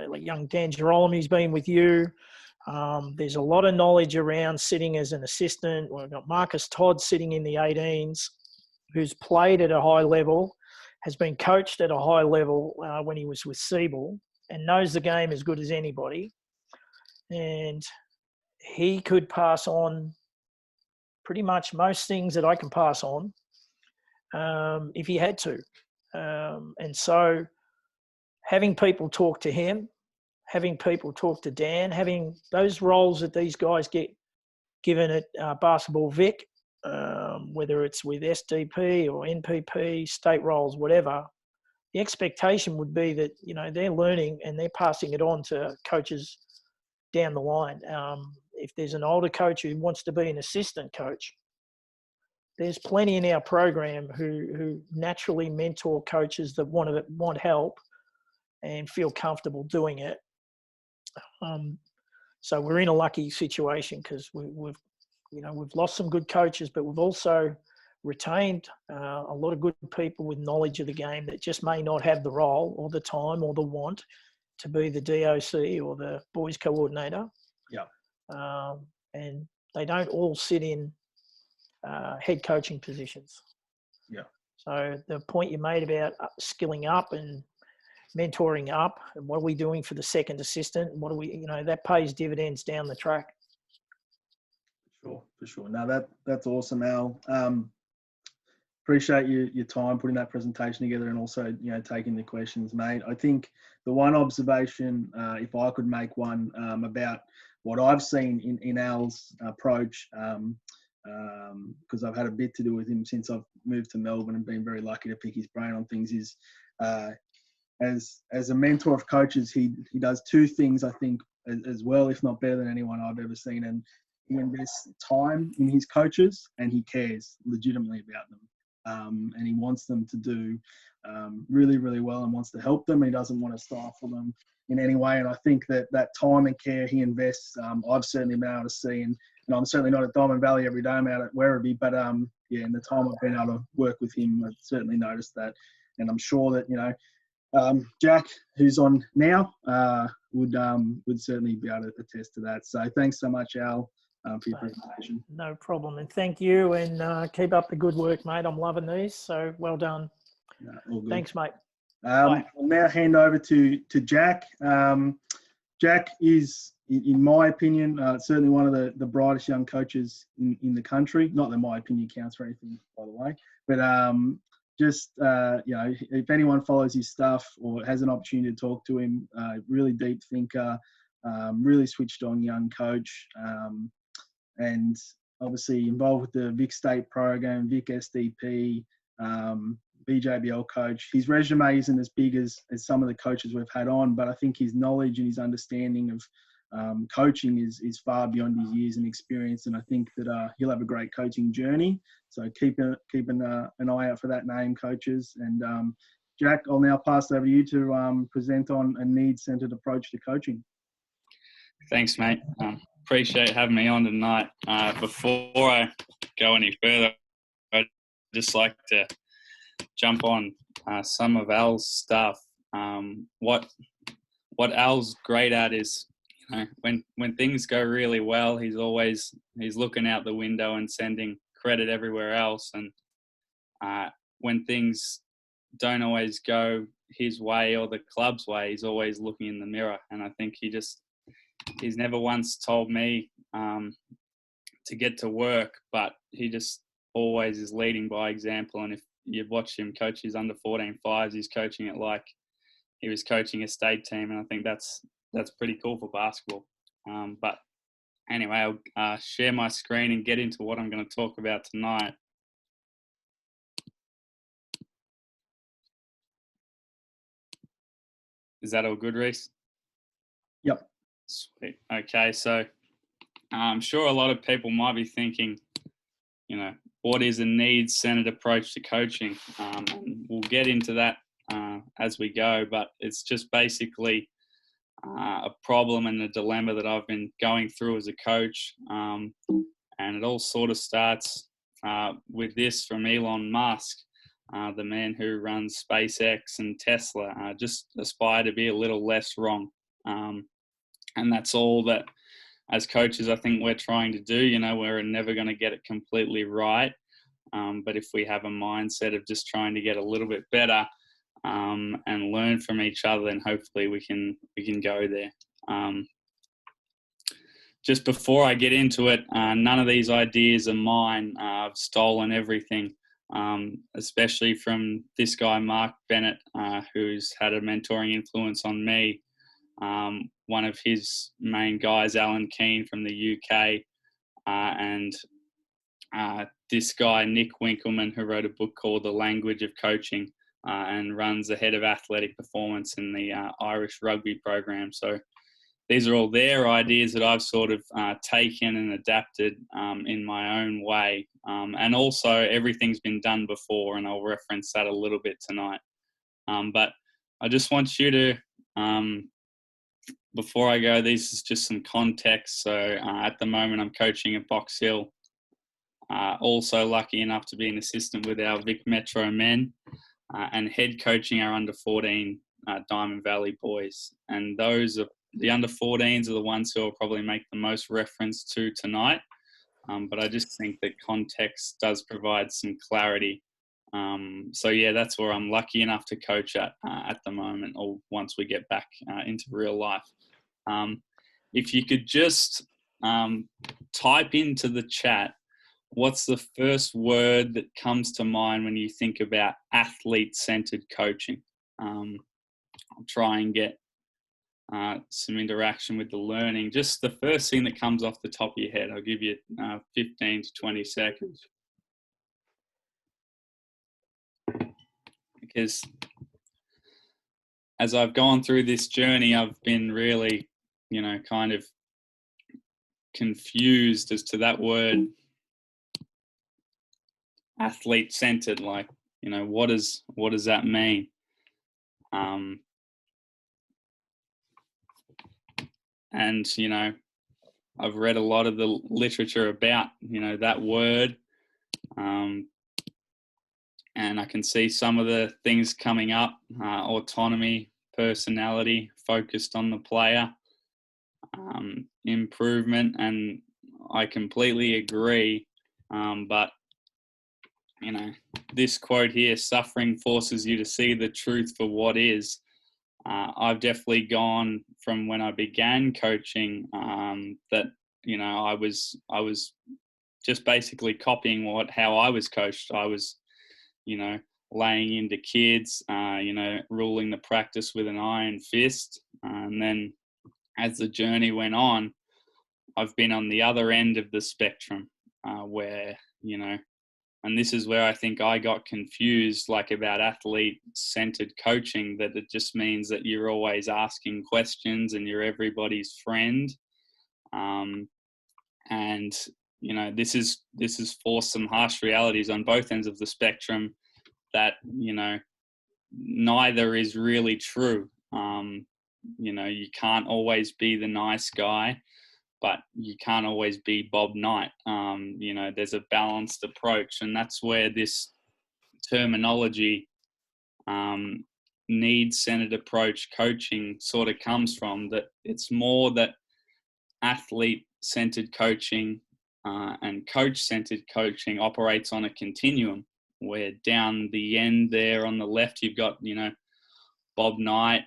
like young Dan Girolami's been with you. There's a lot of knowledge around sitting as an assistant. We've got Marcus Todd sitting in the 18s, who's played at a high level, has been coached at a high level when he was with SEABL, and knows the game as good as anybody. And he could pass on pretty much most things that I can pass on if he had to. And so having people talk to him, having people talk to Dan, having those roles that these guys get given at Basketball Vic, whether it's with SDP or NPP, state roles, whatever, the expectation would be that, they're learning and they're passing it on to coaches down the line. If there's an older coach who wants to be an assistant coach, there's plenty in our program who naturally mentor coaches that want help and feel comfortable doing it. So we're in a lucky situation because we've lost some good coaches, but we've also retained a lot of good people with knowledge of the game that just may not have the role or the time or the want to be the DOC or the boys coordinator. Yeah. And they don't all sit in head coaching positions. Yeah. So the point you made about skilling up and mentoring up, and what are we doing for the second assistant, and what are we, that pays dividends down the track. For sure. No, that's awesome, Al. Appreciate your time putting that presentation together and also, taking the questions, mate. I think the one observation, if I could make one, about what I've seen in Al's approach, because I've had a bit to do with him since I've moved to Melbourne and been very lucky to pick his brain on things, is as a mentor of coaches, he does two things, I think, as well, if not better than anyone I've ever seen. And he invests time in his coaches and he cares legitimately about them. And he wants them to do really, really well and wants to help them. He doesn't want to stifle them in any way. And I think that time and care he invests, I've certainly been able to see. And I'm certainly not at Diamond Valley every day. I'm out at Werribee. But, in the time I've been able to work with him, I've certainly noticed that. And I'm sure that, Jack, who's on now, would certainly be able to attest to that. So thanks so much, Al, for your presentation. No problem. And thank you, and keep up the good work, mate. I'm loving these, so well done. All good. Thanks, mate. I'll now hand over to Jack. Jack is, in my opinion, certainly one of the brightest young coaches in the country. Not that my opinion counts for anything, by the way, but if anyone follows his stuff or has an opportunity to talk to him, really deep thinker, really switched on young coach, and obviously involved with the Vic State program, Vic SDP, VJBL coach. His resume isn't as big as some of the coaches we've had on, but I think his knowledge and his understanding of coaching is far beyond his years and experience, and I think that he'll have a great coaching journey. So keep an eye out for that name, coaches. And Jack, I'll now pass it over to you to present on a needs-centered approach to coaching. Thanks, mate. Appreciate having me on tonight. Before I go any further, I just like to jump on some of Al's stuff. What Al's great at is, when things go really well, he's looking out the window and sending credit everywhere else. And when things don't always go his way or the club's way, he's always looking in the mirror. And I think he's never once told me to get to work, but he just always is leading by example. And if you've watched him coach his under 14 fives, he's coaching it like he was coaching a state team. And I think that's pretty cool for basketball. But anyway, I'll share my screen and get into what I'm going to talk about tonight. Is that all good, Reece? Yep. Sweet. Okay, so I'm sure a lot of people might be thinking, what is a needs-centered approach to coaching? And we'll get into that as we go, but it's just basically a problem and a dilemma that I've been going through as a coach. And it all sort of starts with this from Elon Musk, the man who runs SpaceX and Tesla. Just aspire to be a little less wrong. And that's all that, as coaches, I think we're trying to do. We're never going to get it completely right. But if we have a mindset of just trying to get a little bit better and learn from each other, then hopefully we can go there. Just before I get into it, none of these ideas are mine. I've stolen everything, especially from this guy, Mark Bennett, who's had a mentoring influence on me. One of his main guys, Alan Keane from the UK, and this guy, Nick Winkelman, who wrote a book called The Language of Coaching and runs the head of athletic performance in the Irish rugby program. So these are all their ideas that I've sort of taken and adapted in my own way. And also everything's been done before, and I'll reference that a little bit tonight. But I just want you to, before I go, this is just some context. So at the moment I'm coaching at Box Hill. Also lucky enough to be an assistant with our Vic Metro men and head coaching our under 14 Diamond Valley boys. And those are the under 14s are the ones who I'll probably make the most reference to tonight. But I just think that context does provide some clarity. So yeah, that's where I'm lucky enough to coach at the moment, or once we get back into real life. If you could just type into the chat, what's the first word that comes to mind when you think about athlete-centered coaching? I'll try and get some interaction with the learning. Just the first thing that comes off the top of your head. I'll give you 15 to 20 seconds. Because as I've gone through this journey, I've been really, kind of confused as to that word athlete-centered. Like, what does that mean? And, I've read a lot of the literature about, that word. And I can see some of the things coming up, autonomy, personality, focused on the player, improvement, and I completely agree. But, this quote here, suffering forces you to see the truth for what is. I've definitely gone from when I began coaching that, I was just basically copying how I was coached. I was, laying into kids, ruling the practice with an iron fist. And then as the journey went on, I've been on the other end of the spectrum where, and this is where I think I got confused, like about athlete-centered coaching, that it just means that you're always asking questions and you're everybody's friend. And, this is forced some harsh realities on both ends of the spectrum that, neither is really true. You can't always be the nice guy, but you can't always be Bob Knight. There's a balanced approach, and that's where this terminology, needs-centered approach coaching sort of comes from. That it's more that athlete-centered coaching and coach-centered coaching operates on a continuum, where down the end there on the left, you've got, Bob Knight,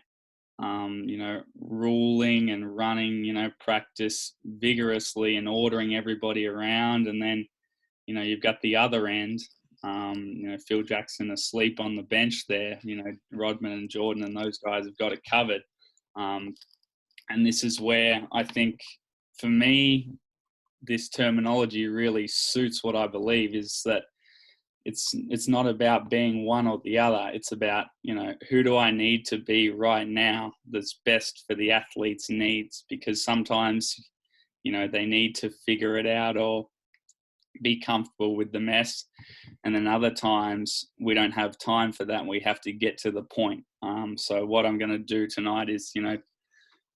ruling and running, practice vigorously and ordering everybody around. And then, you've got the other end, Phil Jackson asleep on the bench there, Rodman and Jordan and those guys have got it covered. And this is where I think, for me, this terminology really suits what I believe, is that it's not about being one or the other. It's about, who do I need to be right now that's best for the athlete's needs? Because sometimes, they need to figure it out or be comfortable with the mess. And then other times we don't have time for that and we have to get to the point. So what I'm going to do tonight is,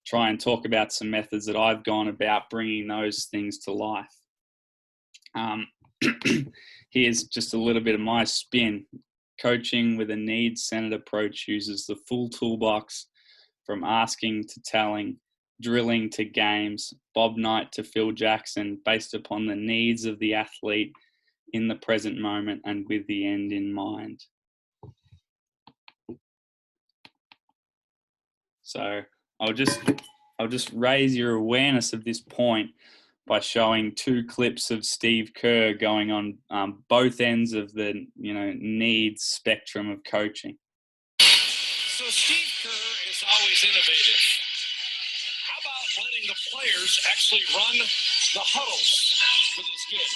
try and talk about some methods that I've gone about bringing those things to life. Here's just a little bit of my spin. Coaching with a needs-centered approach uses the full toolbox, from asking to telling, drilling to games, Bob Knight to Phil Jackson, based upon the needs of the athlete in the present moment and with the end in mind. So I'll just raise your awareness of this point by showing two clips of Steve Kerr going on both ends of the needs spectrum of coaching. So Steve Kerr is always innovative. How about letting the players actually run the huddles with his kid?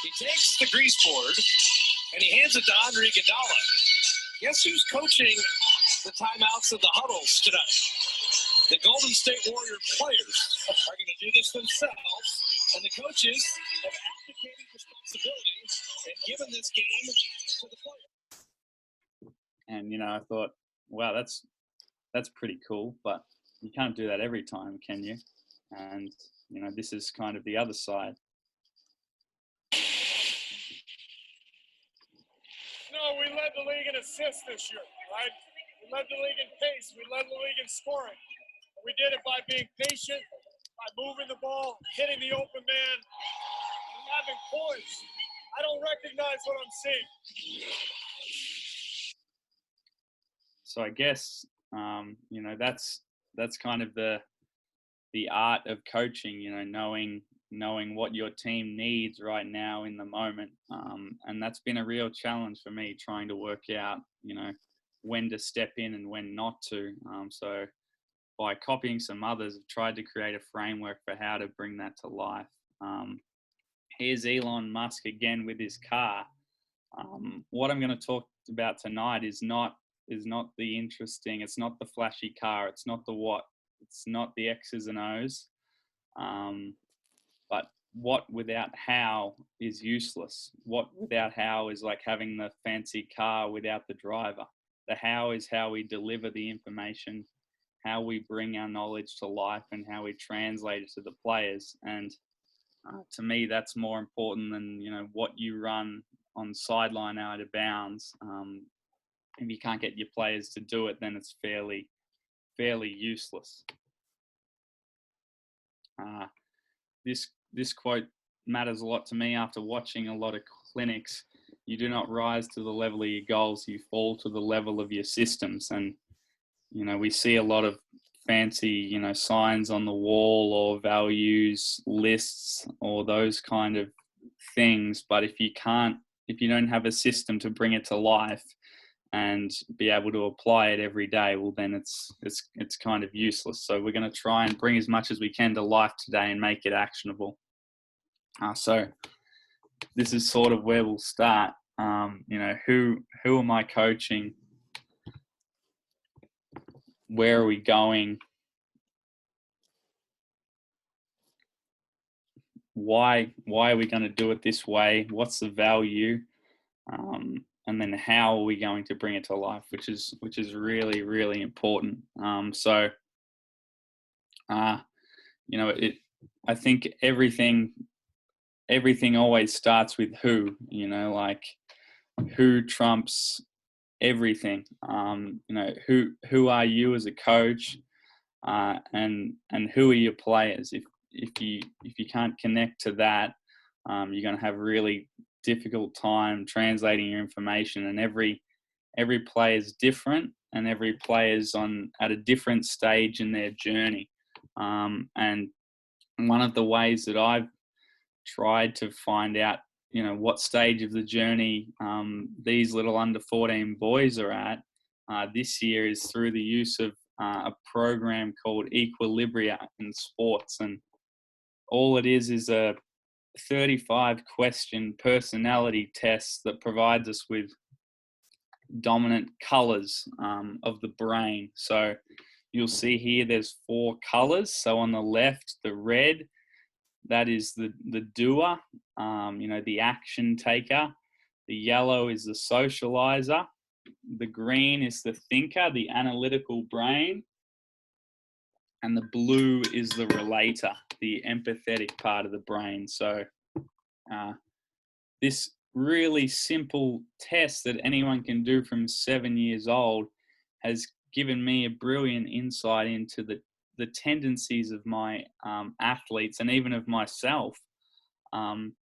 He takes the grease board and he hands it to Andre Iguodala. Guess who's coaching the timeouts of the huddles tonight? The Golden State Warrior players are going to do this themselves, and the coaches have abdicated responsibility and given this game to the players. And I thought, wow, that's pretty cool, but you can't do that every time, can you? And this is kind of the other side. No, we led the league in assists this year, right? We led the league in pace. We led the league in scoring. We did it by being patient, by moving the ball, hitting the open man, and having poise. I don't recognize what I'm seeing. So I guess, that's kind of the art of coaching, knowing what your team needs right now in the moment. And that's been a real challenge for me, trying to work out, when to step in and when not to. So by copying some others, I've tried to create a framework for how to bring that to life. Here's Elon Musk again with his car. What I'm going to talk about tonight is not the interesting, it's not the flashy car, it's not the what, it's not the X's and O's, but what without how is useless. What without how is like having the fancy car without the driver. The how is how we deliver the information, how we bring our knowledge to life, and how we translate it to the players. And to me, that's more important than what you run on sideline out of bounds. If you can't get your players to do it, then it's fairly useless. This quote matters a lot to me after watching a lot of clinics. You do not rise to the level of your goals, you fall to the level of your systems. And we see a lot of fancy, signs on the wall or values lists or those kind of things. But if you don't have a system to bring it to life and be able to apply it every day, well, then it's kind of useless. So we're going to try and bring as much as we can to life today and make it actionable. So this is sort of where we'll start. Who am I coaching? Where are we going? Why are we going to do it this way? What's the value? And then how are we going to bring it to life, which is really, really important. I think everything always starts with who, who trumps everything. Who are you as a coach, and who are your players? If you can't connect to that, you're going to have a really difficult time translating your information. And every player is different, and every player is at a different stage in their journey. And one of the ways that I've tried to find out, what stage of the journey these little under 14 boys are at this year is through the use of a program called Equilibria in sports. And all it is a 35 question personality test that provides us with dominant colors of the brain. So you'll see here there's 4 colors. So on the left, the red, that is the doer, the action taker. The yellow is the socializer. The green is the thinker, the analytical brain. And the blue is the relator, the empathetic part of the brain. So this really simple test that anyone can do from 7 years old has given me a brilliant insight into the tendencies of my athletes and even of myself. And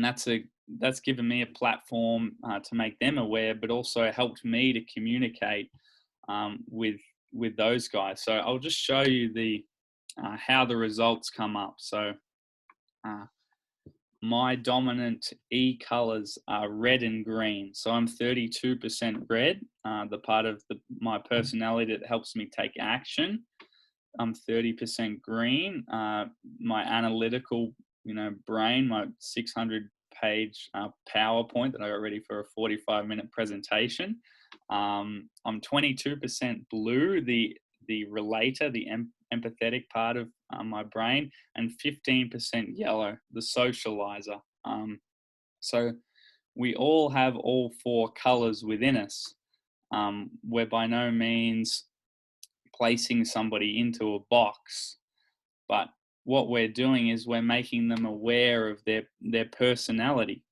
that's given me a platform to make them aware, but also helped me to communicate with those guys. So I'll just show you how the results come up. So my dominant E colors are red and green. So I'm 32% red, the part of my personality that helps me take action. I'm 30% green. My analytical, brain, my 600-page PowerPoint that I got ready for a 45-minute presentation. I'm 22% blue, the relator, the empathetic part of my brain, and 15% yellow, the socializer. So we all have all 4 colors within us. We're by no means placing somebody into a box, but what we're doing is we're making them aware of their personality.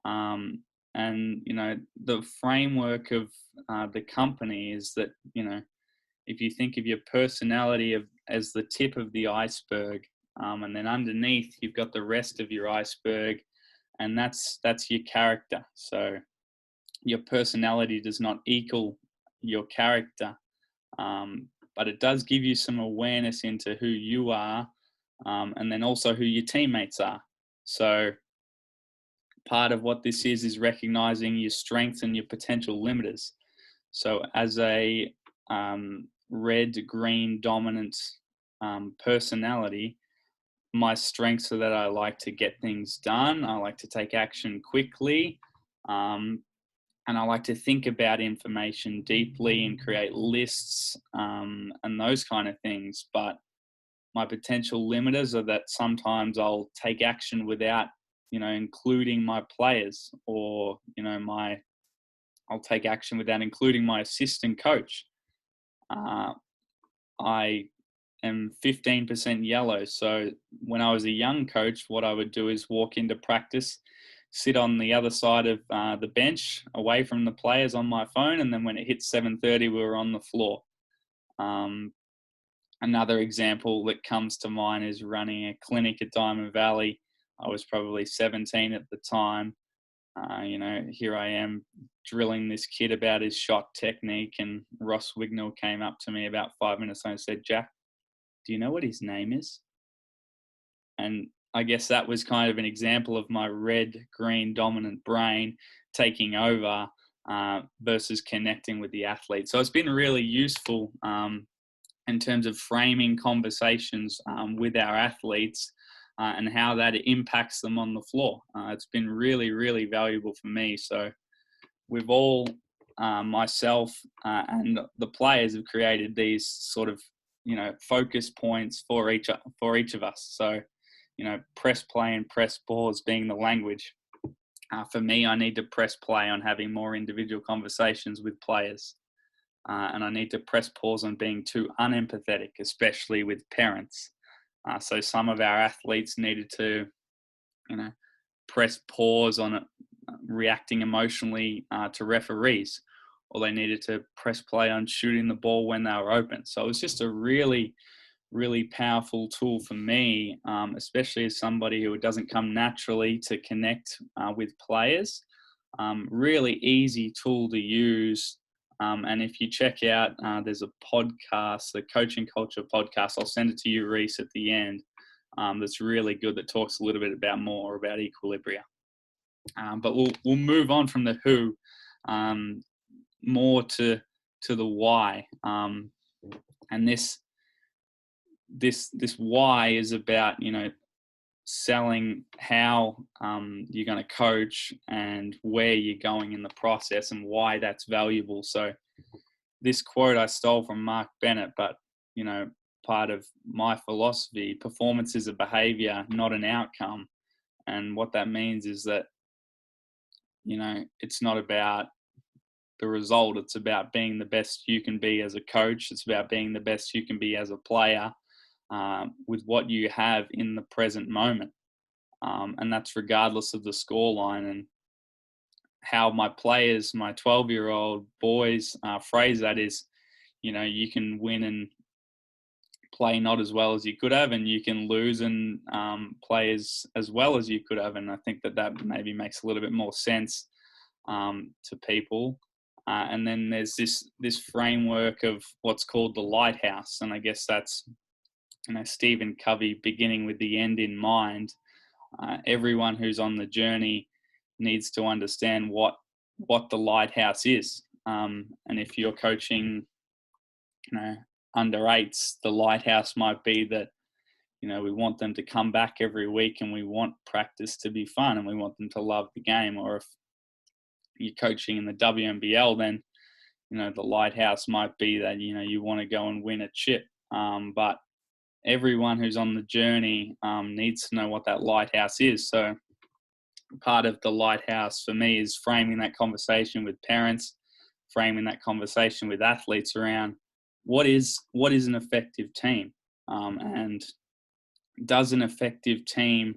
And the framework of the company is that, if you think of your personality as the tip of the iceberg, and then underneath you've got the rest of your iceberg, and that's your character. So your personality does not equal your character, but it does give you some awareness into who you are, and then also who your teammates are. So part of what this is recognizing your strengths and your potential limiters. So as a red-green dominant personality, my strengths are that I like to get things done. I like to take action quickly. And I like to think about information deeply and create lists and those kind of things. But my potential limiters are that sometimes I'll take action without, including my players, or, I'll take action without including my assistant coach. I am 15% yellow. So when I was a young coach, what I would do is walk into practice, sit on the other side of the bench away from the players on my phone. And then when it hit 7:30, we were on the floor. Another example that comes to mind is running a clinic at Diamond Valley. I was probably 17 at the time. Here I am drilling this kid about his shot technique, and Ross Wignall came up to me about 5 minutes later and said, "Jack, do you know what his name is?" And I guess that was kind of an example of my red-green dominant brain taking over versus connecting with the athlete. So it's been really useful in terms of framing conversations with our athletes and how that impacts them on the floor. It's been really, really valuable for me. So we've all, myself and the players, have created these sort of, focus points for each of us. So, press play and press pause being the language. For me, I need to press play on having more individual conversations with players. And I need to press pause on being too unempathetic, especially with parents. So some of our athletes needed to, press pause on reacting emotionally to referees, or they needed to press play on shooting the ball when they were open. So it was just a really, really powerful tool for me, especially as somebody who doesn't come naturally to connect with players. Really easy tool to use. And if you check out, there's a podcast, the Coaching Culture podcast. I'll send it to you, Reece, at the end. That's really good. That talks a little bit more about equilibria. But we'll move on from the who, more to the why. And this why is about, selling how you're going to coach and where you're going in the process and why that's valuable. So this quote I stole from Mark Bennett, but, part of my philosophy, performance is a behavior, not an outcome. And what that means is that, it's not about the result. It's about being the best you can be as a coach. It's about being the best you can be as a player, with what you have in the present moment. And that's regardless of the scoreline. And how my players, my 12-year-old boys, phrase that is, you can win and play not as well as you could have, and you can lose and play as well as you could have. And I think that maybe makes a little bit more sense to people. And then there's this framework of what's called the lighthouse. And I guess that's, Stephen Covey, beginning with the end in mind. Everyone who's on the journey needs to understand what the lighthouse is. And if you're coaching, under eights, the lighthouse might be that, we want them to come back every week, and we want practice to be fun, and we want them to love the game. Or if you're coaching in the WMBL, then, the lighthouse might be that, you want to go and win a chip. But everyone who's on the journey needs to know what that lighthouse is. So part of the lighthouse for me is framing that conversation with parents, framing that conversation with athletes around what is an effective team, and does an effective team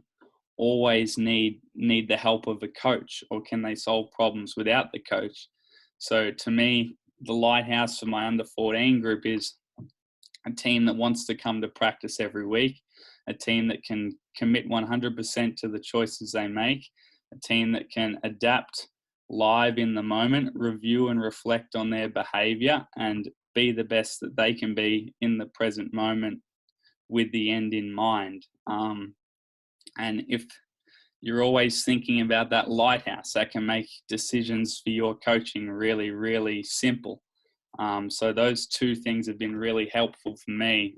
always need the help of a coach, or can they solve problems without the coach? So to me, the lighthouse for my under 14 group is a team that wants to come to practice every week, a team that can commit 100% to the choices they make, a team that can adapt live in the moment, review and reflect on their behavior, and be the best that they can be in the present moment with the end in mind. And if you're always thinking about that lighthouse, that can make decisions for your coaching really, really simple. So those two things have been really helpful for me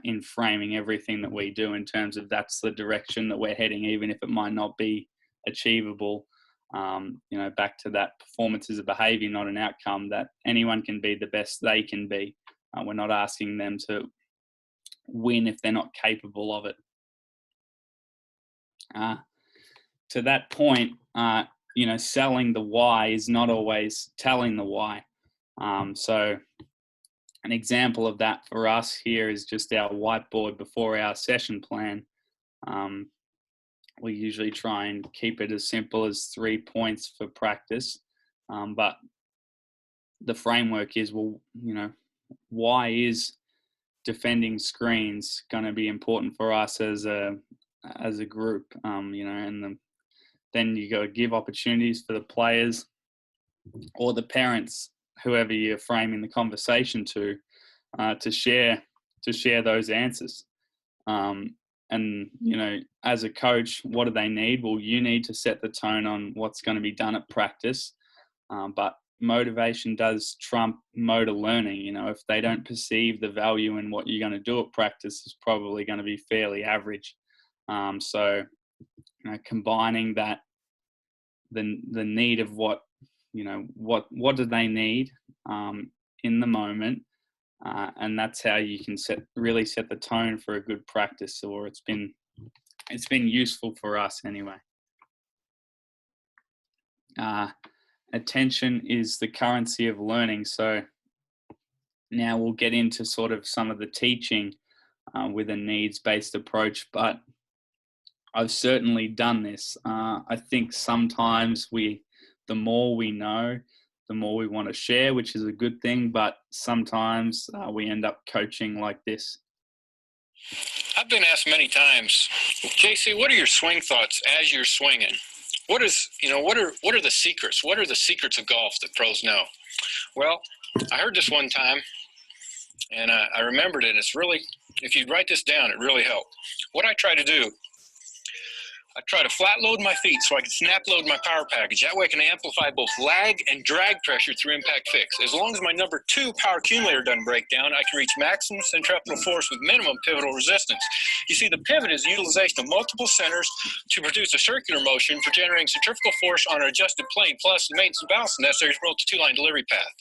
in framing everything that we do in terms of that's the direction that we're heading, even if it might not be achievable. Back to that performance is a behavior, not an outcome, that anyone can be the best they can be. We're not asking them to win if they're not capable of it. To that point, selling the why is not always telling the why. So an example of that for us here is just our whiteboard before our session plan. We usually try and keep it as simple as 3 points for practice. But the framework is, why is defending screens going to be important for us as a group? Then you got to give opportunities for the players or the parents, whoever you're framing the conversation to share those answers. And, as a coach, what do they need? Well, you need to set the tone on what's going to be done at practice. But motivation does trump motor learning. If they don't perceive the value in what you're going to do at practice, is probably going to be fairly average. So combining that, the need of what do they need in the moment, and that's how you can really set the tone for a good practice. Or it's been useful for us anyway. Attention is the currency of learning. So now we'll get into sort of some of the teaching with a needs-based approach, but I've certainly done this. I think sometimes the more we know, the more we want to share, which is a good thing. But sometimes we end up coaching like this. I've been asked many times, JC, what are your swing thoughts as you're swinging? What are the secrets? What are the secrets of golf that pros know? Well, I heard this one time, and I remembered it. It's really, if you write this down, it really helped. What I try to do, I try to flat load my feet so I can snap load my power package. That way I can amplify both lag and drag pressure through impact fix. As long as my number 2 power accumulator doesn't break down, I can reach maximum centripetal force with minimum pivotal resistance. You see, the pivot is the utilization of multiple centers to produce a circular motion for generating centrifugal force on an adjusted plane, plus the maintenance and balance necessary to promote the 2-line delivery path.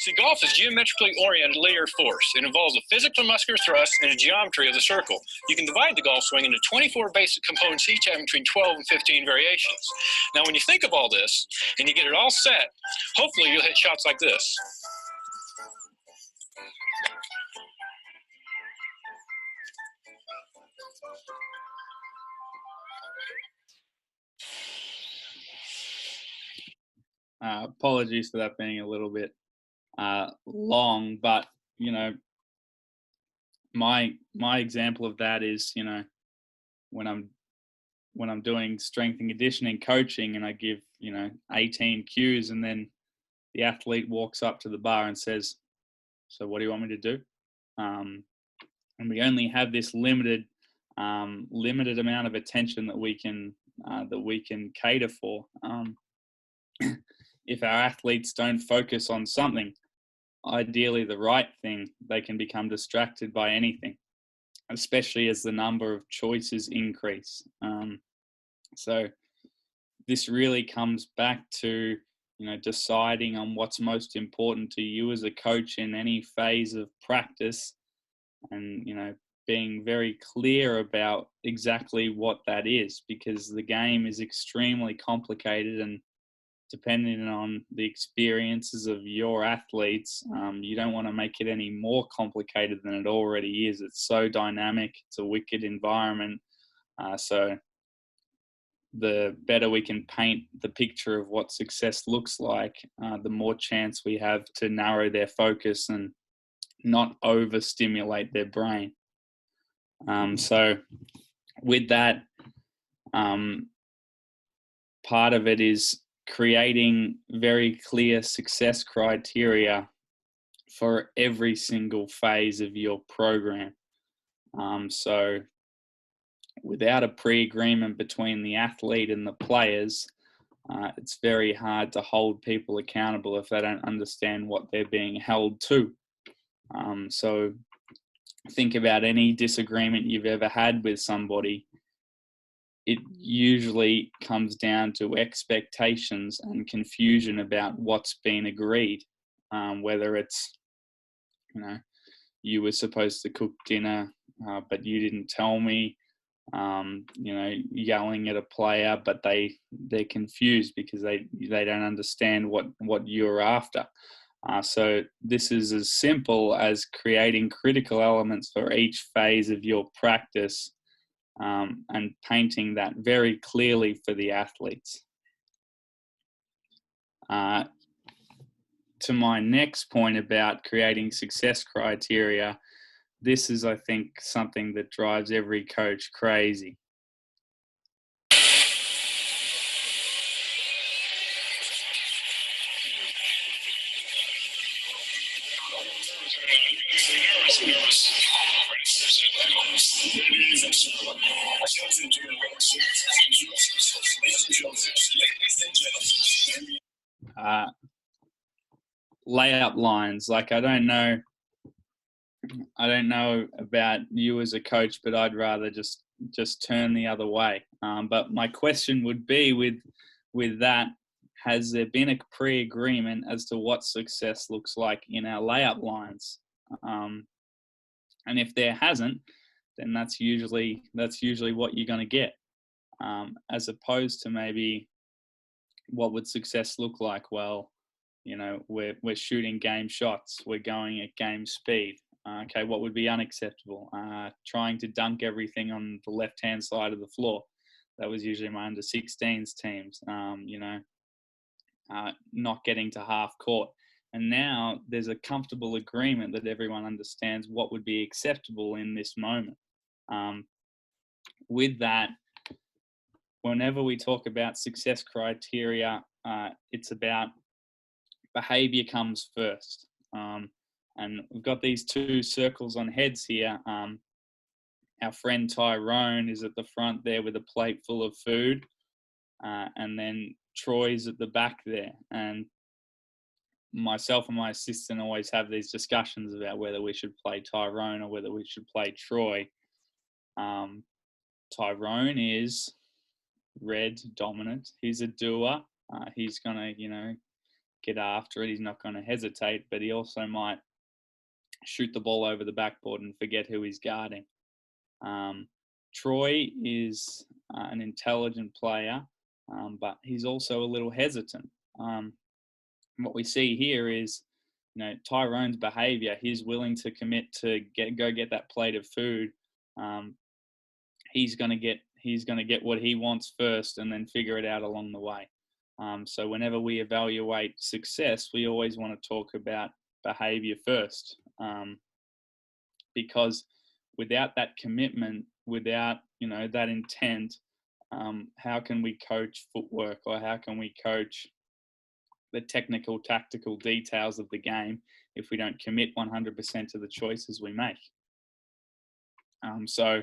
See, golf is geometrically oriented linear force. It involves a physical and muscular thrust and a geometry of the circle. You can divide the golf swing into 24 basic components, each having between 12 and 15 variations. Now, when you think of all this and you get it all set, hopefully you'll hit shots like this. Apologies for that being a little bit long, but my example of that is when I'm doing strength and conditioning coaching and I give 18 cues, and then the athlete walks up to the bar and says, so what do you want me to do? And we only have this limited amount of attention that we can cater for. If our athletes don't focus on something, ideally the right thing, they can become distracted by anything, especially as the number of choices increase. So this really comes back to deciding on what's most important to you as a coach in any phase of practice, and being very clear about exactly what that is, because the game is extremely complicated, and depending on the experiences of your athletes, you don't want to make it any more complicated than it already is. It's so dynamic. It's a wicked environment. So the better we can paint the picture of what success looks like, the more chance we have to narrow their focus and not overstimulate their brain. So with that, part of it is creating very clear success criteria for every single phase of your program. So without a pre-agreement between the athlete and the players, it's very hard to hold people accountable if they don't understand what they're being held to. So think about any disagreement you've ever had with somebody. It usually comes down to expectations and confusion about what's been agreed, whether it's, you were supposed to cook dinner, but you didn't tell me, yelling at a player, but they're confused because they don't understand what you're after. So this is as simple as creating critical elements for each phase of your practice, and painting that very clearly for the athletes. To my next point about creating success criteria, this is, I think, something that drives every coach crazy. Layup lines. Like, I don't know about you as a coach, but I'd rather just turn the other way. But my question would be with that, has there been a pre-agreement as to what success looks like in our layup lines? And if there hasn't, then that's usually what you're going to get, as opposed to maybe what would success look like? Well, we're shooting game shots, we're going at game speed, Okay, what would be unacceptable? Trying to dunk everything on the left-hand side of the floor. That was usually my under-16s teams, not getting to half court. And now there's a comfortable agreement that everyone understands what would be acceptable in this moment. With that, whenever we talk about success criteria, it's about behavior comes first. And we've got these two circles on heads here. Our friend Tyrone is at the front there with a plate full of food. And then Troy's at the back there. And myself and my assistant always have these discussions about whether we should play Tyrone or whether we should play Troy. Tyrone is red dominant. He's a doer. He's going to, get after it. He's not going to hesitate, but he also might shoot the ball over the backboard and forget who he's guarding. Troy is an intelligent player, but he's also a little hesitant. What we see here is, Tyrone's behavior. He's willing to commit to go get that plate of food. He's going to get what he wants first, and then figure it out along the way. So whenever we evaluate success, we always want to talk about behavior first, because without that commitment, without that intent, how can we coach footwork, or how can we coach the technical, tactical details of the game if we don't commit 100% to the choices we make? So,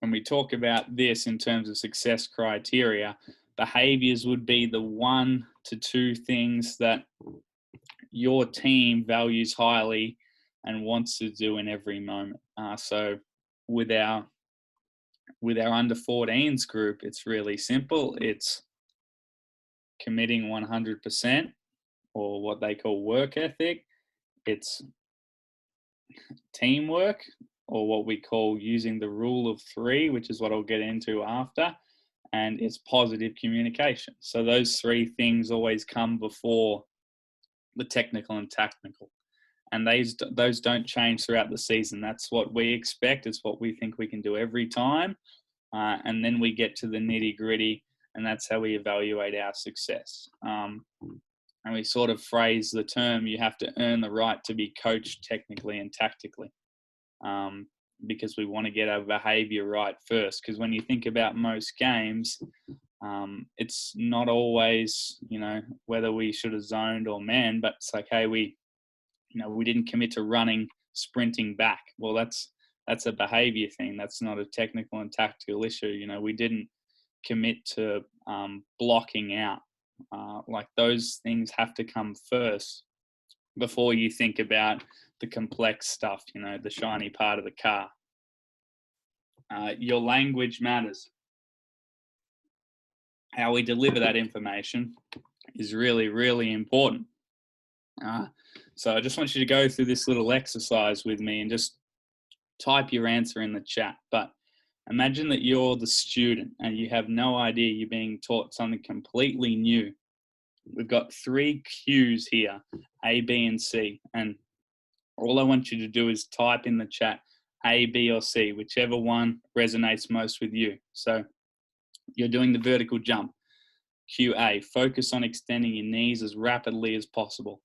when we talk about this in terms of success criteria, behaviors would be the 1 to 2 things that your team values highly and wants to do in every moment. So with our under 14s group, it's really simple. It's committing 100%, or what they call work ethic. It's teamwork, or what we call using the rule of 3, which is what I'll get into after, and it's positive communication. So those 3 things always come before the technical and tactical, and those don't change throughout the season. That's what we expect. It's what we think we can do every time, and then we get to the nitty-gritty, and that's how we evaluate our success. And we sort of phrase the term, you have to earn the right to be coached technically and tactically. Because we want to get our behavior right first. Because when you think about most games, it's not always, whether we should have zoned or manned, but it's like, hey, we didn't commit to sprinting back. Well, that's a behavior thing. That's not a technical and tactical issue. We didn't commit to blocking out. Like, those things have to come first before you think about the complex stuff, the shiny part of the car. Your language matters. How we deliver that information is really, really important. So I just want you to go through this little exercise with me and just type your answer in the chat. But imagine that you're the student and you have no idea you're being taught something completely new. We've got 3 cues here, A, B, and C. And all I want you to do is type in the chat A, B, or C, whichever one resonates most with you. So you're doing the vertical jump. Cue A, focus on extending your knees as rapidly as possible.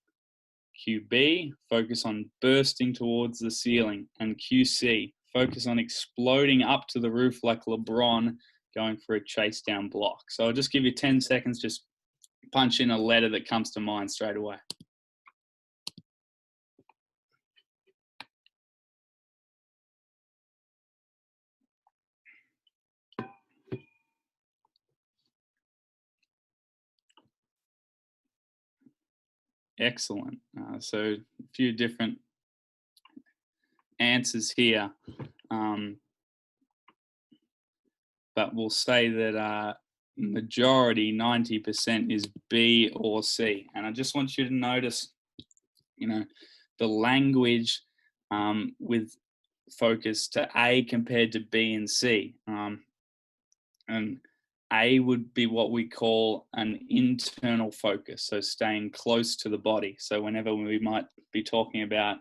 Cue B, focus on bursting towards the ceiling. And cue C, focus on exploding up to the roof like LeBron going for a chase down block. So I'll just give you 10 seconds, just punch in a letter that comes to mind straight away. Excellent. So a few different answers here. But we'll say that majority, 90%, is B or C. And I just want you to notice, the language with focus to A compared to B and C. And A would be what we call an internal focus, so staying close to the body. So whenever we might be talking about,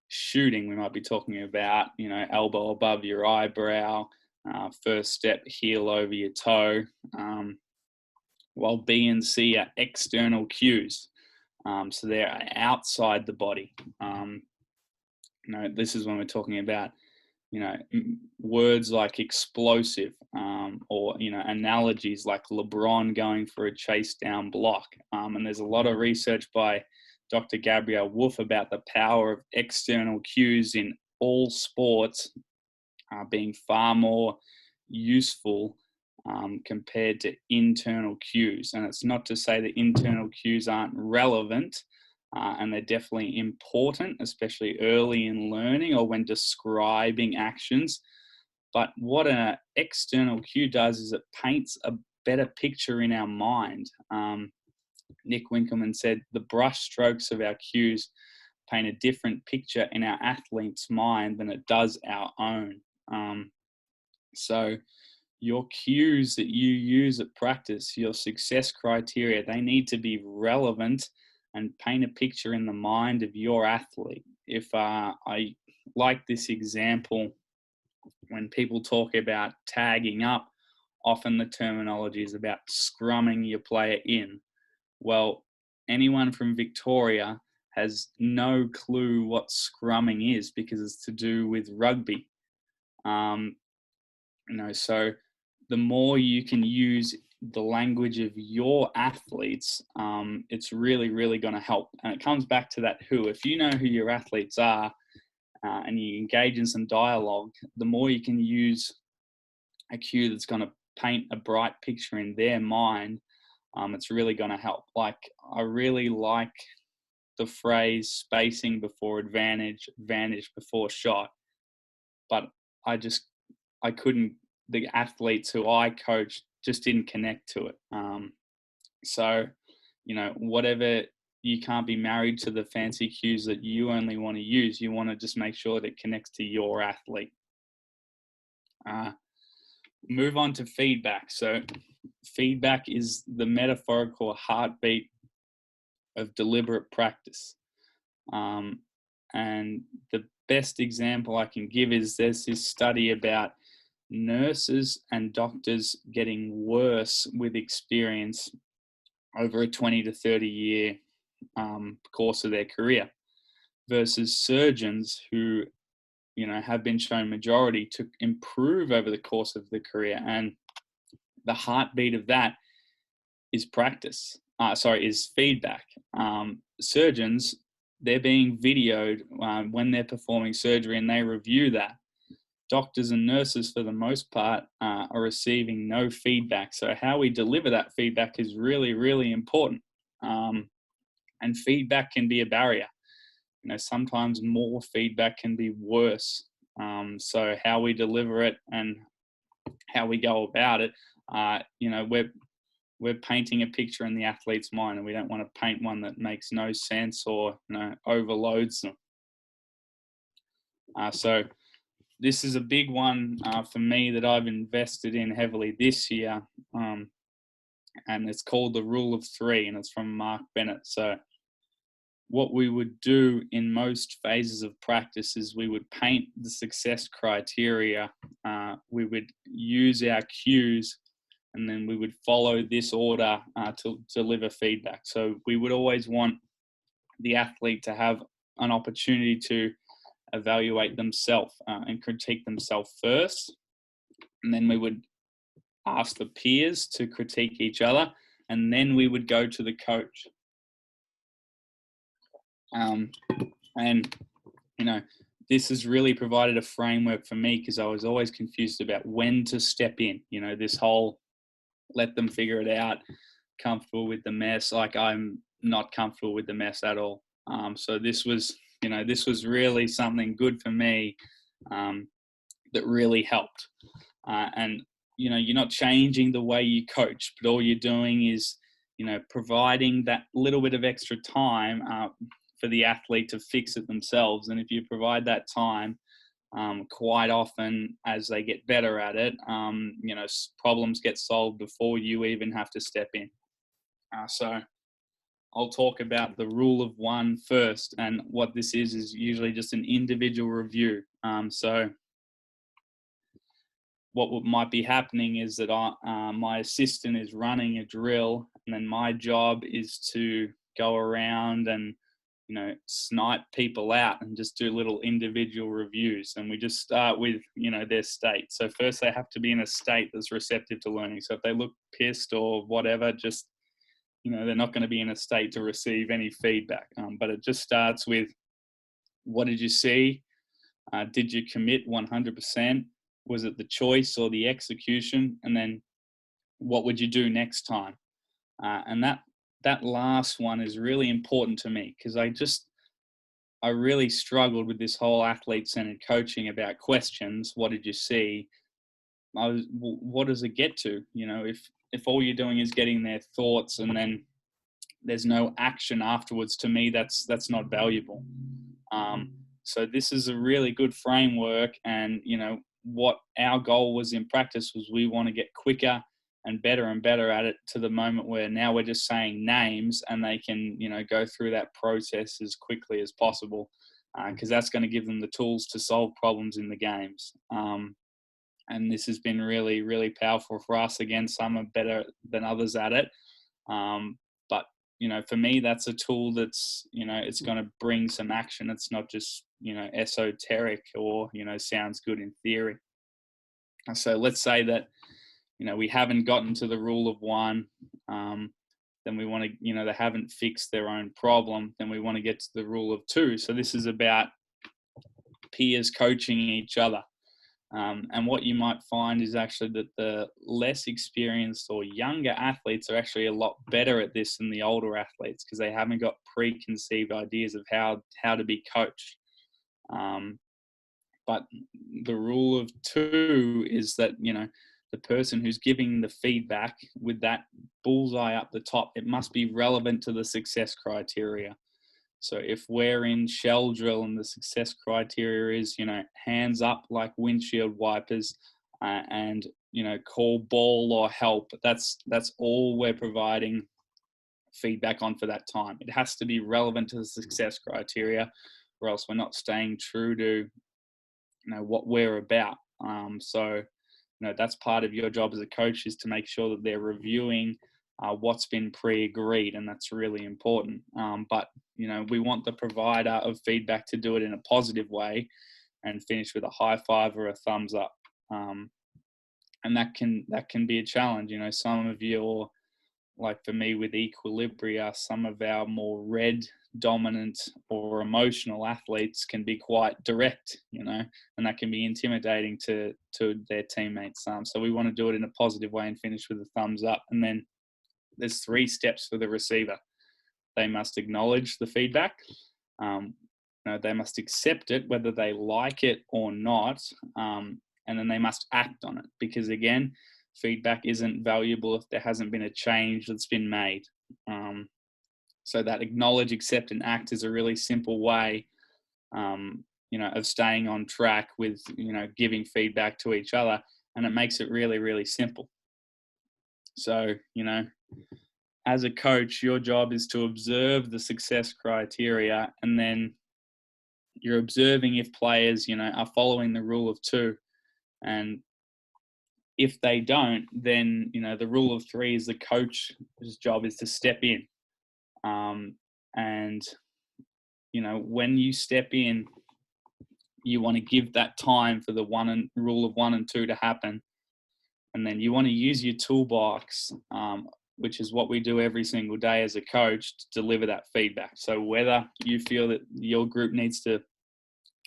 shooting, we might be talking about, elbow above your eyebrow, first step, heel over your toe, while B and C are external cues. So they're outside the body. This is when we're talking about, words like explosive, or, analogies like LeBron going for a chase down block. And there's a lot of research by Dr. Gabrielle Wolf about the power of external cues in all sports being far more useful compared to internal cues. And it's not to say that internal cues aren't relevant, and they're definitely important, especially early in learning or when describing actions. But what an external cue does is it paints a better picture in our mind. Nick Winkelman said, the brush strokes of our cues paint a different picture in our athlete's mind than it does our own. So your cues that you use at practice, your success criteria, they need to be relevant and paint a picture in the mind of your athlete. If I like this example, when people talk about tagging up, often the terminology is about scrumming your player in. Well, anyone from Victoria has no clue what scrumming is because it's to do with rugby. So the more you can use the language of your athletes, it's really, really going to help. And it comes back to that who. If you know who your athletes are and you engage in some dialogue, the more you can use a cue that's going to paint a bright picture in their mind, it's really going to help. Like, I really like the phrase spacing before advantage, advantage before shot. But I couldn't, the athletes who I coached just didn't connect to it. So, whatever, you can't be married to the fancy cues that you only want to use. You want to just make sure that it connects to your athlete. Move on to feedback. So feedback is the metaphorical heartbeat of deliberate practice. And the best example I can give is there's this study about nurses and doctors getting worse with experience over a 20 to 30 year course of their career versus surgeons who, have been shown majority to improve over the course of the career. And the heartbeat of that is practice. Is feedback. Surgeons, they're being videoed when they're performing surgery and they review that. Doctors and nurses, for the most part, are receiving no feedback. So how we deliver that feedback is really, really important. And feedback can be a barrier. Sometimes more feedback can be worse. So how we deliver it and how we go about it, we're painting a picture in the athlete's mind, and we don't want to paint one that makes no sense or overloads them. So this is a big one for me that I've invested in heavily this year, and it's called the Rule of Three, and it's from Mark Bennett. So what we would do in most phases of practice is we would paint the success criteria, we would use our cues, and then we would follow this order to deliver feedback. So we would always want the athlete to have an opportunity to evaluate themselves and critique themselves first. And then we would ask the peers to critique each other. And then we would go to the coach. This has really provided a framework for me because I was always confused about when to step in, this whole let them figure it out, comfortable with the mess. Like, I'm not comfortable with the mess at all. So this was really something good for me that really helped. And you're not changing the way you coach, but all you're doing is, providing that little bit of extra time for the athlete to fix it themselves. And if you provide that time, Quite often, as they get better at it, problems get solved before you even have to step in. So I'll talk about the rule of one first, and what this is usually just an individual review. So what might be happening is that my assistant is running a drill, and then my job is to go around and snipe people out and just do little individual reviews. And we just start with, their state. So first they have to be in a state that's receptive to learning. So if they look pissed or whatever, just, they're not going to be in a state to receive any feedback. But it just starts with, what did you see? Did you commit 100%? Was it the choice or the execution? And then what would you do next time? And that last one is really important to me, because I really struggled with this whole athlete-centered coaching about questions. What did you see? What does it get to? If all you're doing is getting their thoughts and then there's no action afterwards, to me, that's not valuable. So this is a really good framework, and what our goal was in practice was we want to get quicker and better at it, to the moment where now we're just saying names and they can, go through that process as quickly as possible, because that's going to give them the tools to solve problems in the games. And this has been really, really powerful for us. Again, some are better than others at it. But, for me, that's a tool that's, it's going to bring some action. It's not just, esoteric or, sounds good in theory. So let's say that, we haven't gotten to the rule of one, then we want to, they haven't fixed their own problem, then we want to get to the rule of two. So this is about peers coaching each other. And what you might find is actually that the less experienced or younger athletes are actually a lot better at this than the older athletes, because they haven't got preconceived ideas of how to be coached. But the rule of two is that, the person who's giving the feedback with that bullseye up the top, it must be relevant to the success criteria. So if we're in shell drill and the success criteria is, hands up like windshield wipers, and, call ball or help, that's all we're providing feedback on for that time. It has to be relevant to the success criteria, or else we're not staying true to, what we're about. So that's part of your job as a coach, is to make sure that they're reviewing what's been pre-agreed, and that's really important. But we want the provider of feedback to do it in a positive way and finish with a high five or a thumbs up. And that can be a challenge. Some of your, like for me with equilibria, some of our more red dominant or emotional athletes can be quite direct, and that can be intimidating to their teammates. So we want to do it in a positive way and finish with a thumbs up. And then there's 3 steps for the receiver. They must acknowledge the feedback. They must accept it, whether they like it or not. And then they must act on it, because again, feedback isn't valuable if there hasn't been a change that's been made. So that acknowledge, accept, and act is a really simple way, of staying on track with, giving feedback to each other, and it makes it really, really simple. So, as a coach, your job is to observe the success criteria, and then you're observing if players, are following the rule of two. And if they don't, then, the rule of 3 is the coach's job is to step in. And, when you step in, you want to give that time for the rule of 1 and 2 to happen. And then you want to use your toolbox, which is what we do every single day as a coach, to deliver that feedback. So whether you feel that your group needs to,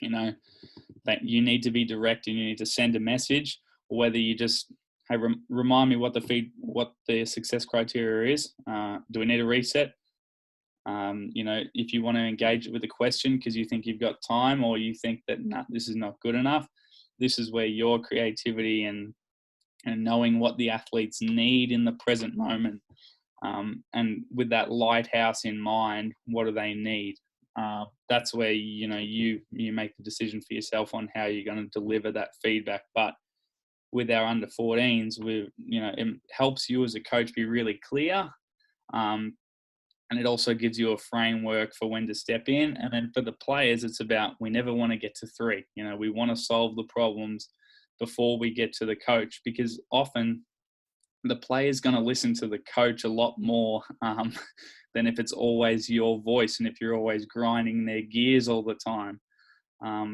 that you need to be direct and you need to send a message, or whether you just, hey, remind me what the success criteria is. Do we need a reset? If you want to engage it with a question because you think you've got time, or you think that this is not good enough, this is where your creativity and knowing what the athletes need in the present moment, and with that lighthouse in mind, what do they need? that's where, you know, you make the decision for yourself on how you're going to deliver that feedback. But with our under 14s, you know, it helps you as a coach be really clear. And it also gives you a framework for when to step in. And then for the players, it's about, we never want to get to 3. You know, we want to solve the problems before we get to the coach, because often the player's going to listen to the coach a lot more than if it's always your voice and if you're always grinding their gears all the time.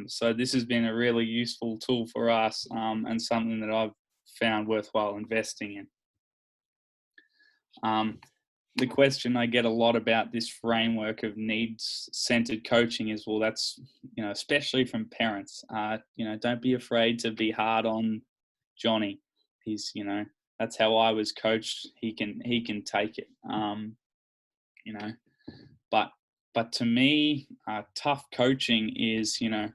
So this has been a really useful tool for us, and something that I've found worthwhile investing in. The question I get a lot about this framework of needs-centered coaching is, well, that's, you know, especially from parents, you know, don't be afraid to be hard on Johnny. He's, you know, that's how I was coached. He can take it, you know, but to me, tough coaching is, you know,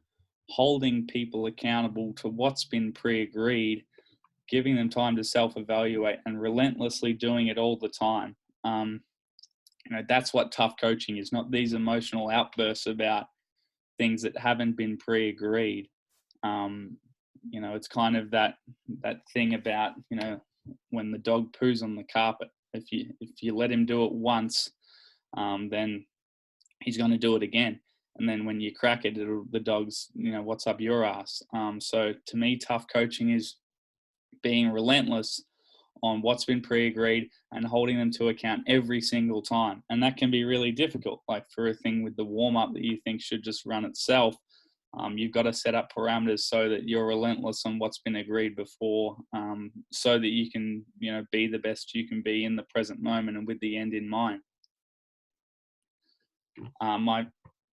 holding people accountable to what's been pre-agreed, giving them time to self-evaluate, and relentlessly doing it all the time. You know, that's what tough coaching is, not these emotional outbursts about things that haven't been pre-agreed. You know, it's kind of that thing about, you know, when the dog poos on the carpet, if you let him do it once, then he's going to do it again. And then when you crack it, the dog's, you know, what's up your ass? So to me, tough coaching is being relentless on what's been pre-agreed and holding them to account every single time. And that can be really difficult. Like for a thing with the warm-up that you think should just run itself, you've got to set up parameters so that you're relentless on what's been agreed before, so that you can, you know, be the best you can be in the present moment and with the end in mind. My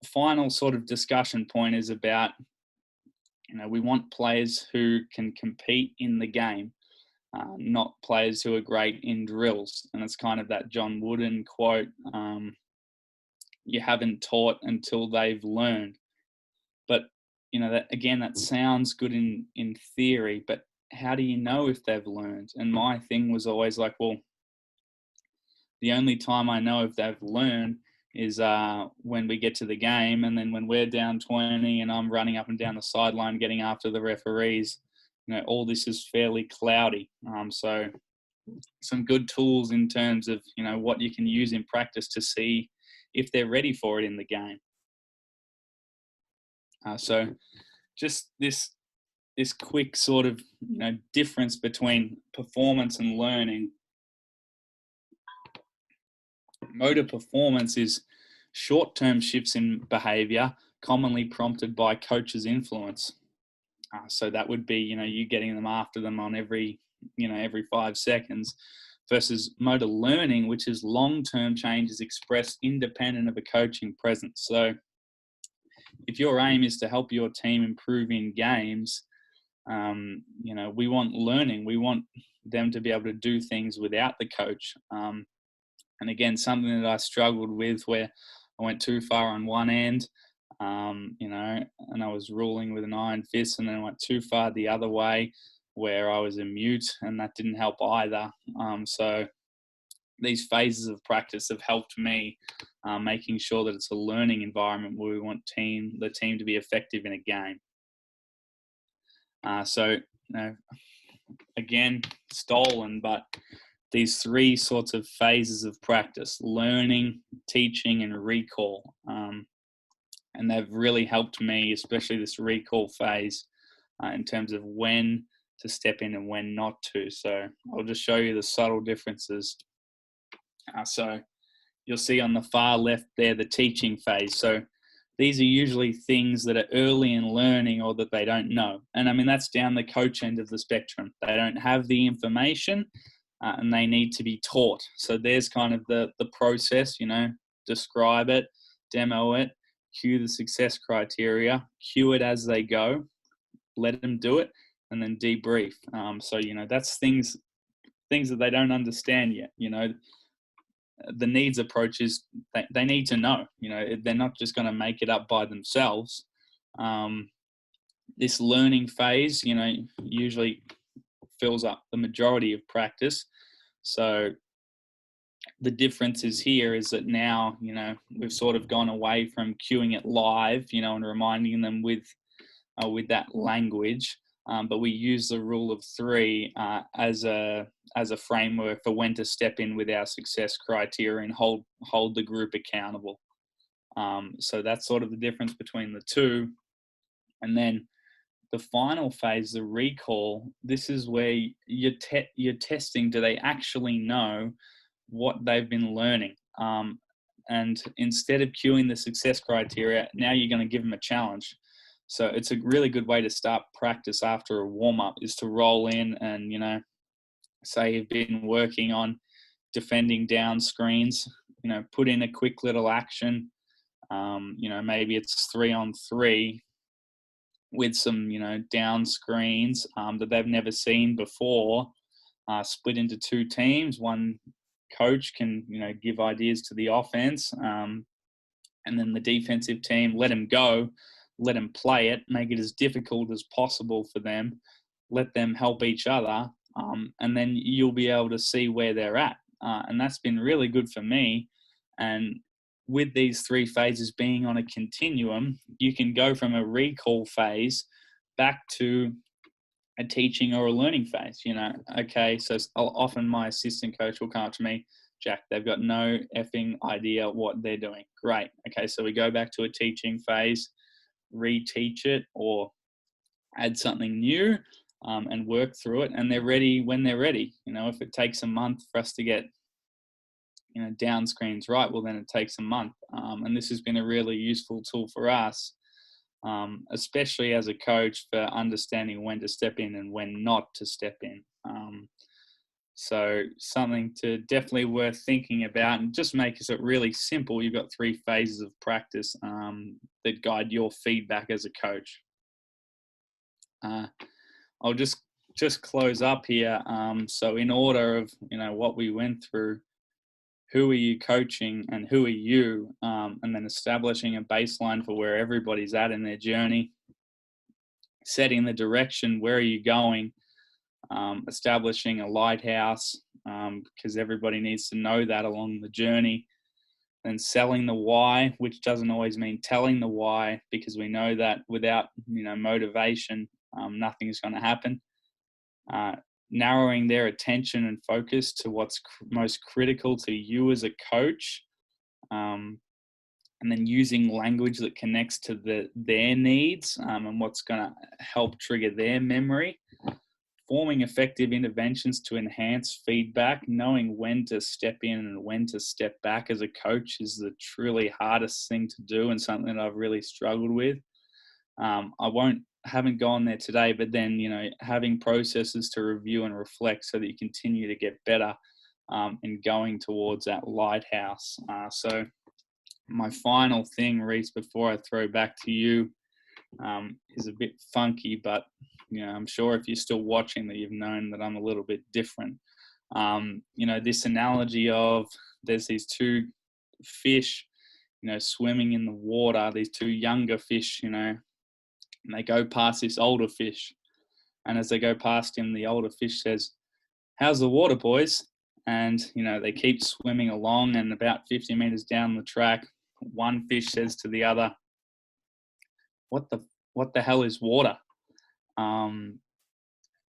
final sort of discussion point is about, you know, we want players who can compete in the game, not players who are great in drills. And it's kind of that John Wooden quote, you haven't taught until they've learned. But, you know, that again, that sounds good in theory, but how do you know if they've learned? And my thing was always like, well, the only time I know if they've learned is when we get to the game, and then when we're down 20 and I'm running up and down the sideline getting after the referees. You know, all this is fairly cloudy. So some good tools in terms of, you know, what you can use in practice to see if they're ready for it in the game. So just this quick sort of, you know, difference between performance and learning. Motor performance is short-term shifts in behavior commonly prompted by coach's influence. So that would be, you know, you getting them after them on every 5 seconds, versus motor learning, which is long-term changes expressed independent of a coaching presence. So if your aim is to help your team improve in games, you know, we want learning. We want them to be able to do things without the coach. And again, something that I struggled with, where I went too far on one end, you know, and I was ruling with an iron fist, and then I went too far the other way where I was a mute, and that didn't help either. So these phases of practice have helped me, making sure that it's a learning environment where we want the team to be effective in a game. So, you know, again, stolen, but these 3 sorts of phases of practice: learning, teaching, and recall. And they've really helped me, especially this recall phase, in terms of when to step in and when not to. So I'll just show you the subtle differences. So you'll see on the far left there, the teaching phase. So these are usually things that are early in learning or that they don't know. And I mean, that's down the coach end of the spectrum. They don't have the information, and they need to be taught. So there's kind of the process, you know, describe it, demo it, cue the success criteria, cue it as they go, let them do it, and then debrief. So, you know, that's things that they don't understand yet. You know, the needs approach is they need to know, you know, they're not just going to make it up by themselves. This learning phase, you know, usually fills up the majority of practice. So the difference is here is that now, we've sort of gone away from cueing it live, and reminding them with that language. But we use the rule of three as a framework for when to step in with our success criteria and hold the group accountable. So that's sort of the difference between the two. And then the final phase, the recall, this is where you're testing, do they actually know what they've been learning? And instead of cueing the success criteria, now you're going to give them a challenge. So it's a really good way to start practice after a warm-up is to roll in and, say you've been working on defending down screens, put in a quick little action. Maybe it's 3-on-3 with some, down screens that they've never seen before, split into two teams. One coach can, give ideas to the offense, and then the defensive team, let them go, let them play it, make it as difficult as possible for them, let them help each other, and then you'll be able to see where they're at. And that's been really good for me. And with these three phases being on a continuum, you can go from a recall phase back to a teaching or a learning phase. Okay, so often my assistant coach will come up to me, Jack, they've got no effing idea what they're doing. Great. Okay, so we go back to a teaching phase, reteach it or add something new, and work through it. And they're ready when they're ready. If it takes a month for us to get down screens right, well then it takes a month. And this has been a really useful tool for us, especially as a coach, for understanding when to step in and when not to step in. So something to definitely worth thinking about, and just makes it really simple. You've got three phases of practice that guide your feedback as a coach. I'll just close up here. So in order of what we went through, who are you coaching and who are you, and then establishing a baseline for where everybody's at in their journey, setting the direction, where are you going, establishing a lighthouse, because everybody needs to know that along the journey, and selling the why, which doesn't always mean telling the why, because we know that without motivation, nothing is going to happen. Narrowing their attention and focus to what's most critical to you as a coach, and then using language that connects to their needs, and what's going to help trigger their memory. Forming effective interventions to enhance feedback, knowing when to step in and when to step back as a coach is the truly hardest thing to do, and something that I've really struggled with. Haven't gone there today, but then, having processes to review and reflect so that you continue to get better, and going towards that lighthouse. So my final thing, Reece, before I throw back to you, is a bit funky, but I'm sure if you're still watching that you've known that I'm a little bit different. This analogy of there's these two fish, swimming in the water, these two younger fish, and they go past this older fish. And as they go past him, the older fish says, "How's the water, boys?" And, they keep swimming along, and about 50 meters down the track, one fish says to the other, what the hell is water? And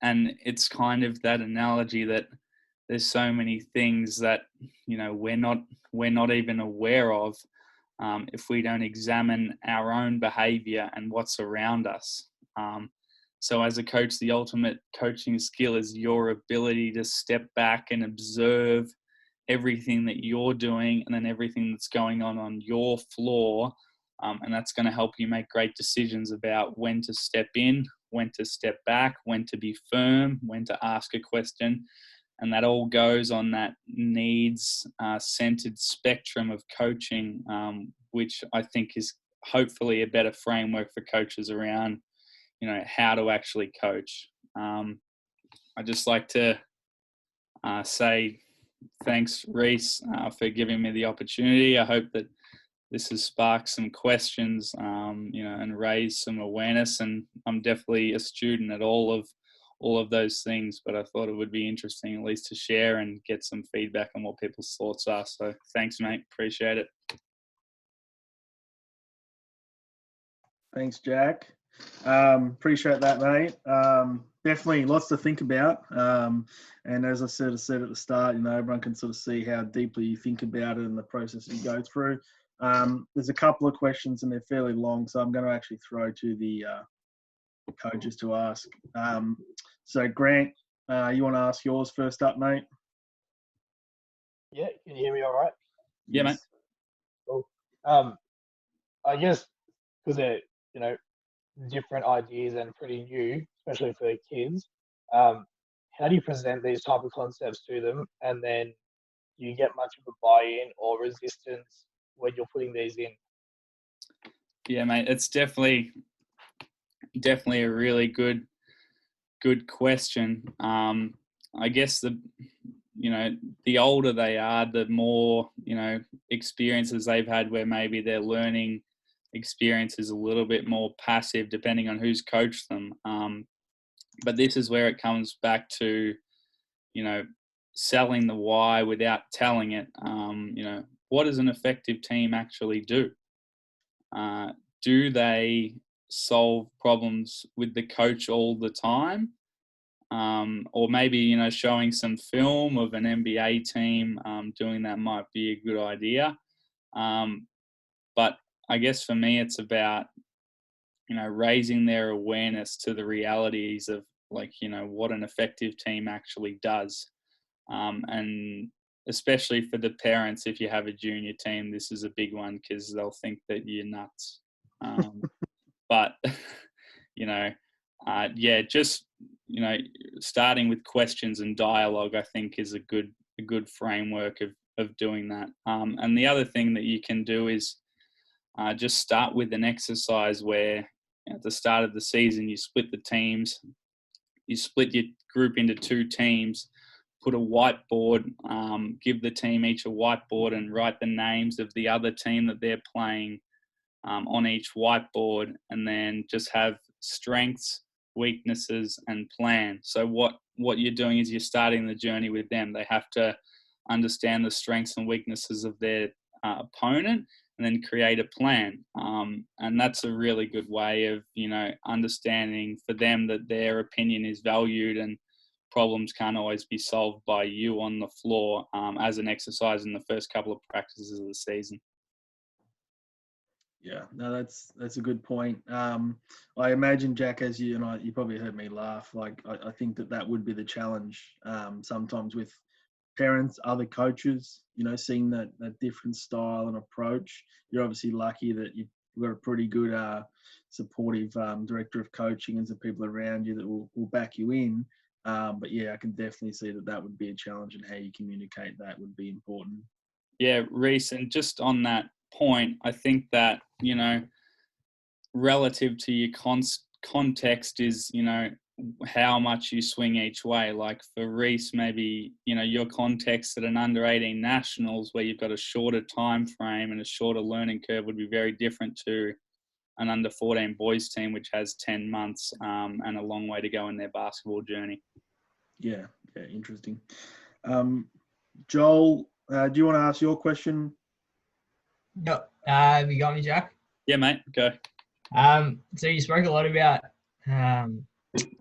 it's kind of that analogy that there's so many things that, we're not even aware of, if we don't examine our own behavior and what's around us. So as a coach, the ultimate coaching skill is your ability to step back and observe everything that you're doing and then everything that's going on your floor. And that's going to help you make great decisions about when to step in, when to step back, when to be firm, when to ask a question. And that all goes on that needs-centered spectrum of coaching, which I think is hopefully a better framework for coaches around, how to actually coach. I'd just like to say thanks, Reece, for giving me the opportunity. I hope that this has sparked some questions, and raised some awareness. And I'm definitely a student at all all of those things, but I thought it would be interesting at least to share and get some feedback on what people's thoughts are. So thanks, mate. Appreciate it. Thanks, Jack. Appreciate that, mate. Definitely lots to think about. And as I sort of said at the start, everyone can sort of see how deeply you think about it and the process you go through. There's a couple of questions and they're fairly long, so I'm going to actually throw to the coaches to ask. So Grant, you want to ask yours first up, mate? Yeah, can you hear me all right? Yeah, mate. Cool. I guess because they're, different ideas and pretty new, especially for the kids, how do you present these type of concepts to them? And then do you get much of a buy-in or resistance when you're putting these in? Yeah, mate, it's definitely a really good question. I guess the older they are, the more, experiences they've had where maybe their learning experience is a little bit more passive depending on who's coached them. But this is where it comes back to, selling the why without telling it. What does an effective team actually do? Do they solve problems with the coach all the time? Or maybe, showing some film of an NBA team doing that might be a good idea. But I guess for me, it's about, raising their awareness to the realities of what an effective team actually does. And especially for the parents, if you have a junior team, this is a big one because they'll think that you're nuts. But, just, starting with questions and dialogue, I think is a good framework of doing that. And the other thing that you can do is just start with an exercise where at the start of the season, you split the teams, you split your group into 2 teams, put a whiteboard, give the team each a whiteboard and write the names of the other team that they're playing on each whiteboard, and then just have strengths, weaknesses, and plan. So what you're doing is you're starting the journey with them. They have to understand the strengths and weaknesses of their opponent and then create a plan. And that's a really good way of, understanding for them that their opinion is valued and problems can't always be solved by you on the floor as an exercise in the first couple of practices of the season. Yeah, no, that's a good point. I imagine, Jack, as you probably heard me laugh. I think that would be the challenge sometimes with parents, other coaches. Seeing that different style and approach. You're obviously lucky that you've got a pretty good supportive director of coaching and some people around you that will back you in. But yeah, I can definitely see that would be a challenge, and how you communicate that would be important. Yeah, Reece, and just on that point, I think that, relative to your context is, how much you swing each way. Like for Reece, maybe, your context at an under 18 nationals where you've got a shorter time frame and a shorter learning curve would be very different to an under 14 boys team, which has 10 months and a long way to go in their basketball journey. Yeah, interesting. Joel, do you want to ask your question? Yep. Have you got me, Jack? Yeah, mate, go. So you spoke a lot about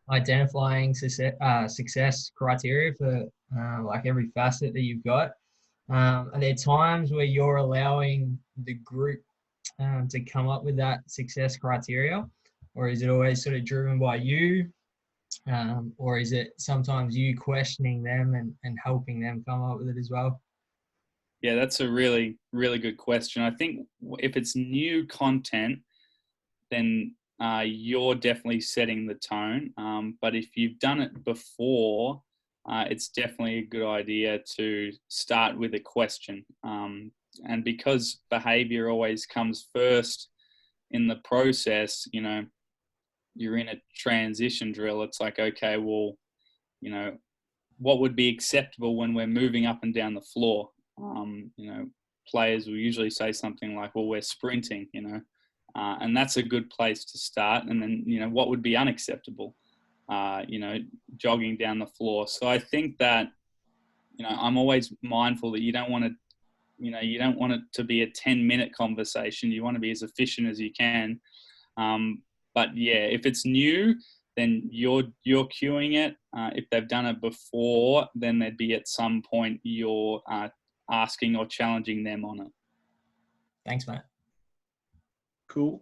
identifying success criteria for every facet that you've got. Are there times where you're allowing the group to come up with that success criteria, or is it always sort of driven by you, or is it sometimes you questioning them and helping them come up with it as well? Yeah, that's a really, really good question. I think if it's new content, then you're definitely setting the tone. But if you've done it before, it's definitely a good idea to start with a question. And because behavior always comes first in the process, you're in a transition drill. It's like, okay, well, what would be acceptable when we're moving up and down the floor? Players will usually say something like, well, we're sprinting, and that's a good place to start. And then, what would be unacceptable? jogging down the floor. So I think that, I'm always mindful that you don't want it to be a 10-minute conversation. You want to be as efficient as you can. But yeah, if it's new, then you're cueing it. If they've done it before, then there'd be at some point you're asking or challenging them on it. Thanks, mate. Cool.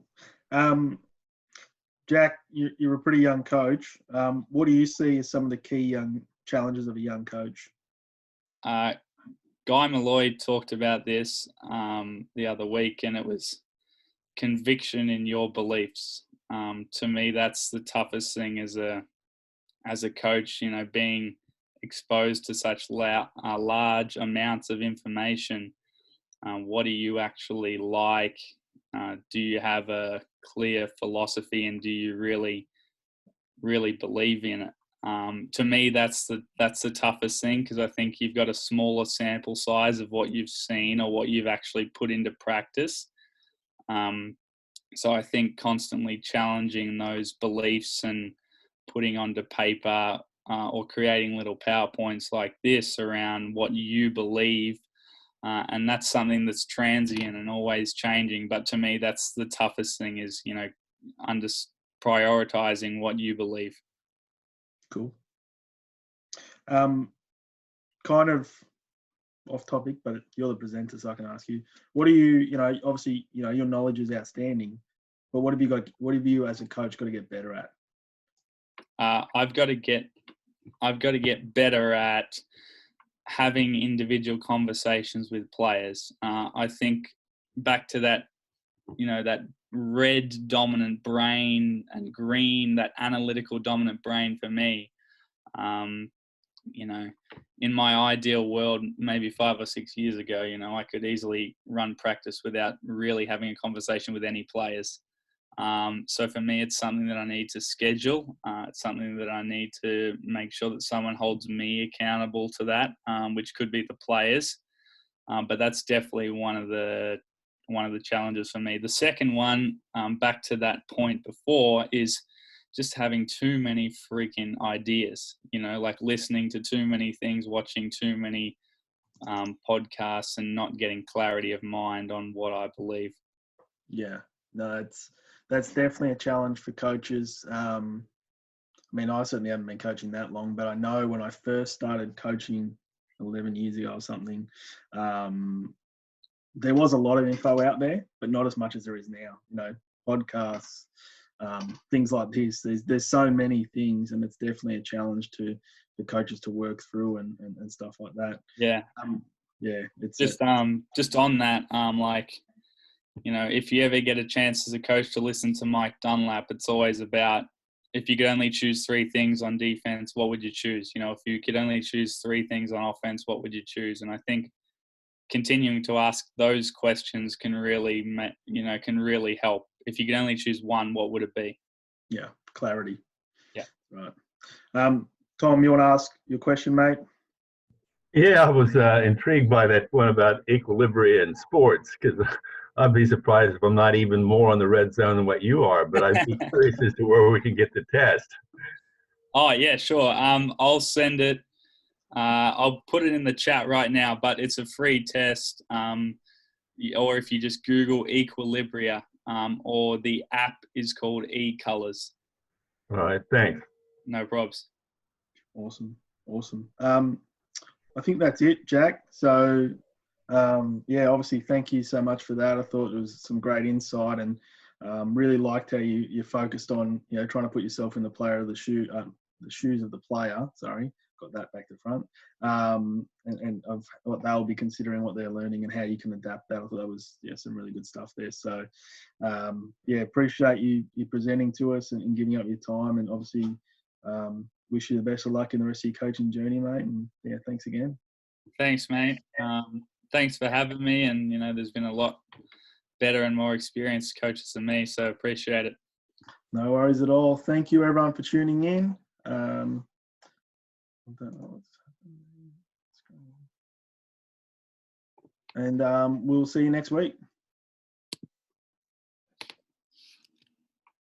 Jack, you're a pretty young coach. What do you see as some of the key young challenges of a young coach? Guy Malloy talked about this the other week, and it was conviction in your beliefs. To me, that's the toughest thing as a coach, being exposed to such large amounts of information. What do you actually like? Do you have a clear philosophy, and do you really, really believe in it? To me, that's the toughest thing, because I think you've got a smaller sample size of what you've seen or what you've actually put into practice. So I think constantly challenging those beliefs and putting onto paper or creating little PowerPoints like this around what you believe. And that's something that's transient and always changing. But to me, that's the toughest thing is, prioritizing what you believe. Cool. Kind of off topic, but you're the presenter, so I can ask you. What do you, obviously, your knowledge is outstanding, but what have you as a coach got to get better at? I've got to get better at having individual conversations with players. I think back to that, that red dominant brain and green, that analytical dominant brain for me. In my ideal world, maybe 5 or 6 years ago, I could easily run practice without really having a conversation with any players. So for me, it's something that I need to schedule. It's something that I need to make sure that someone holds me accountable to that, which could be the players. But that's definitely one of the challenges for me. The second one, back to that point before, is just having too many freaking ideas, like listening to too many things, watching too many podcasts, and not getting clarity of mind on what I believe. Yeah, no, that's definitely a challenge for coaches. I certainly haven't been coaching that long, but I know when I first started coaching 11 years ago or something, there was a lot of info out there, but not as much as there is now. Podcasts, things like this. There's so many things, and it's definitely a challenge to the coaches to work through and stuff like that. Yeah. It's just on that, if you ever get a chance as a coach to listen to Mike Dunlap, it's always about, if you could only choose 3 things on defense, what would you choose? If you could only choose 3 things on offense, what would you choose? And I think continuing to ask those questions can really help. If you could only choose one, what would it be? Yeah, clarity. Yeah. Right. Tom, you want to ask your question, mate? Yeah, I was intrigued by that one about equilibrium in sports, because I'd be surprised if I'm not even more on the red zone than what you are, but I'd be curious as to where we can get the test. Oh, yeah, sure. I'll send it. I'll put it in the chat right now, but it's a free test. Or if you just Google Equilibria, or the app is called eColors. All right, thanks. No probs. Awesome. I think that's it, Jack. So, obviously, thank you so much for that. I thought it was some great insight, and really liked how you focused on trying to put yourself in the shoes of the player. Sorry, got that back to front. And of what they'll be considering, what they're learning, and how you can adapt that. I thought that was some really good stuff there. So, appreciate you presenting to us and giving up your time, and obviously. Wish you the best of luck in the rest of your coaching journey, mate. And thanks again. Thanks, mate. Thanks for having me. And there's been a lot better and more experienced coaches than me, so appreciate it. No worries at all. Thank you, everyone, for tuning in. I don't know what's happening. And we'll see you next week.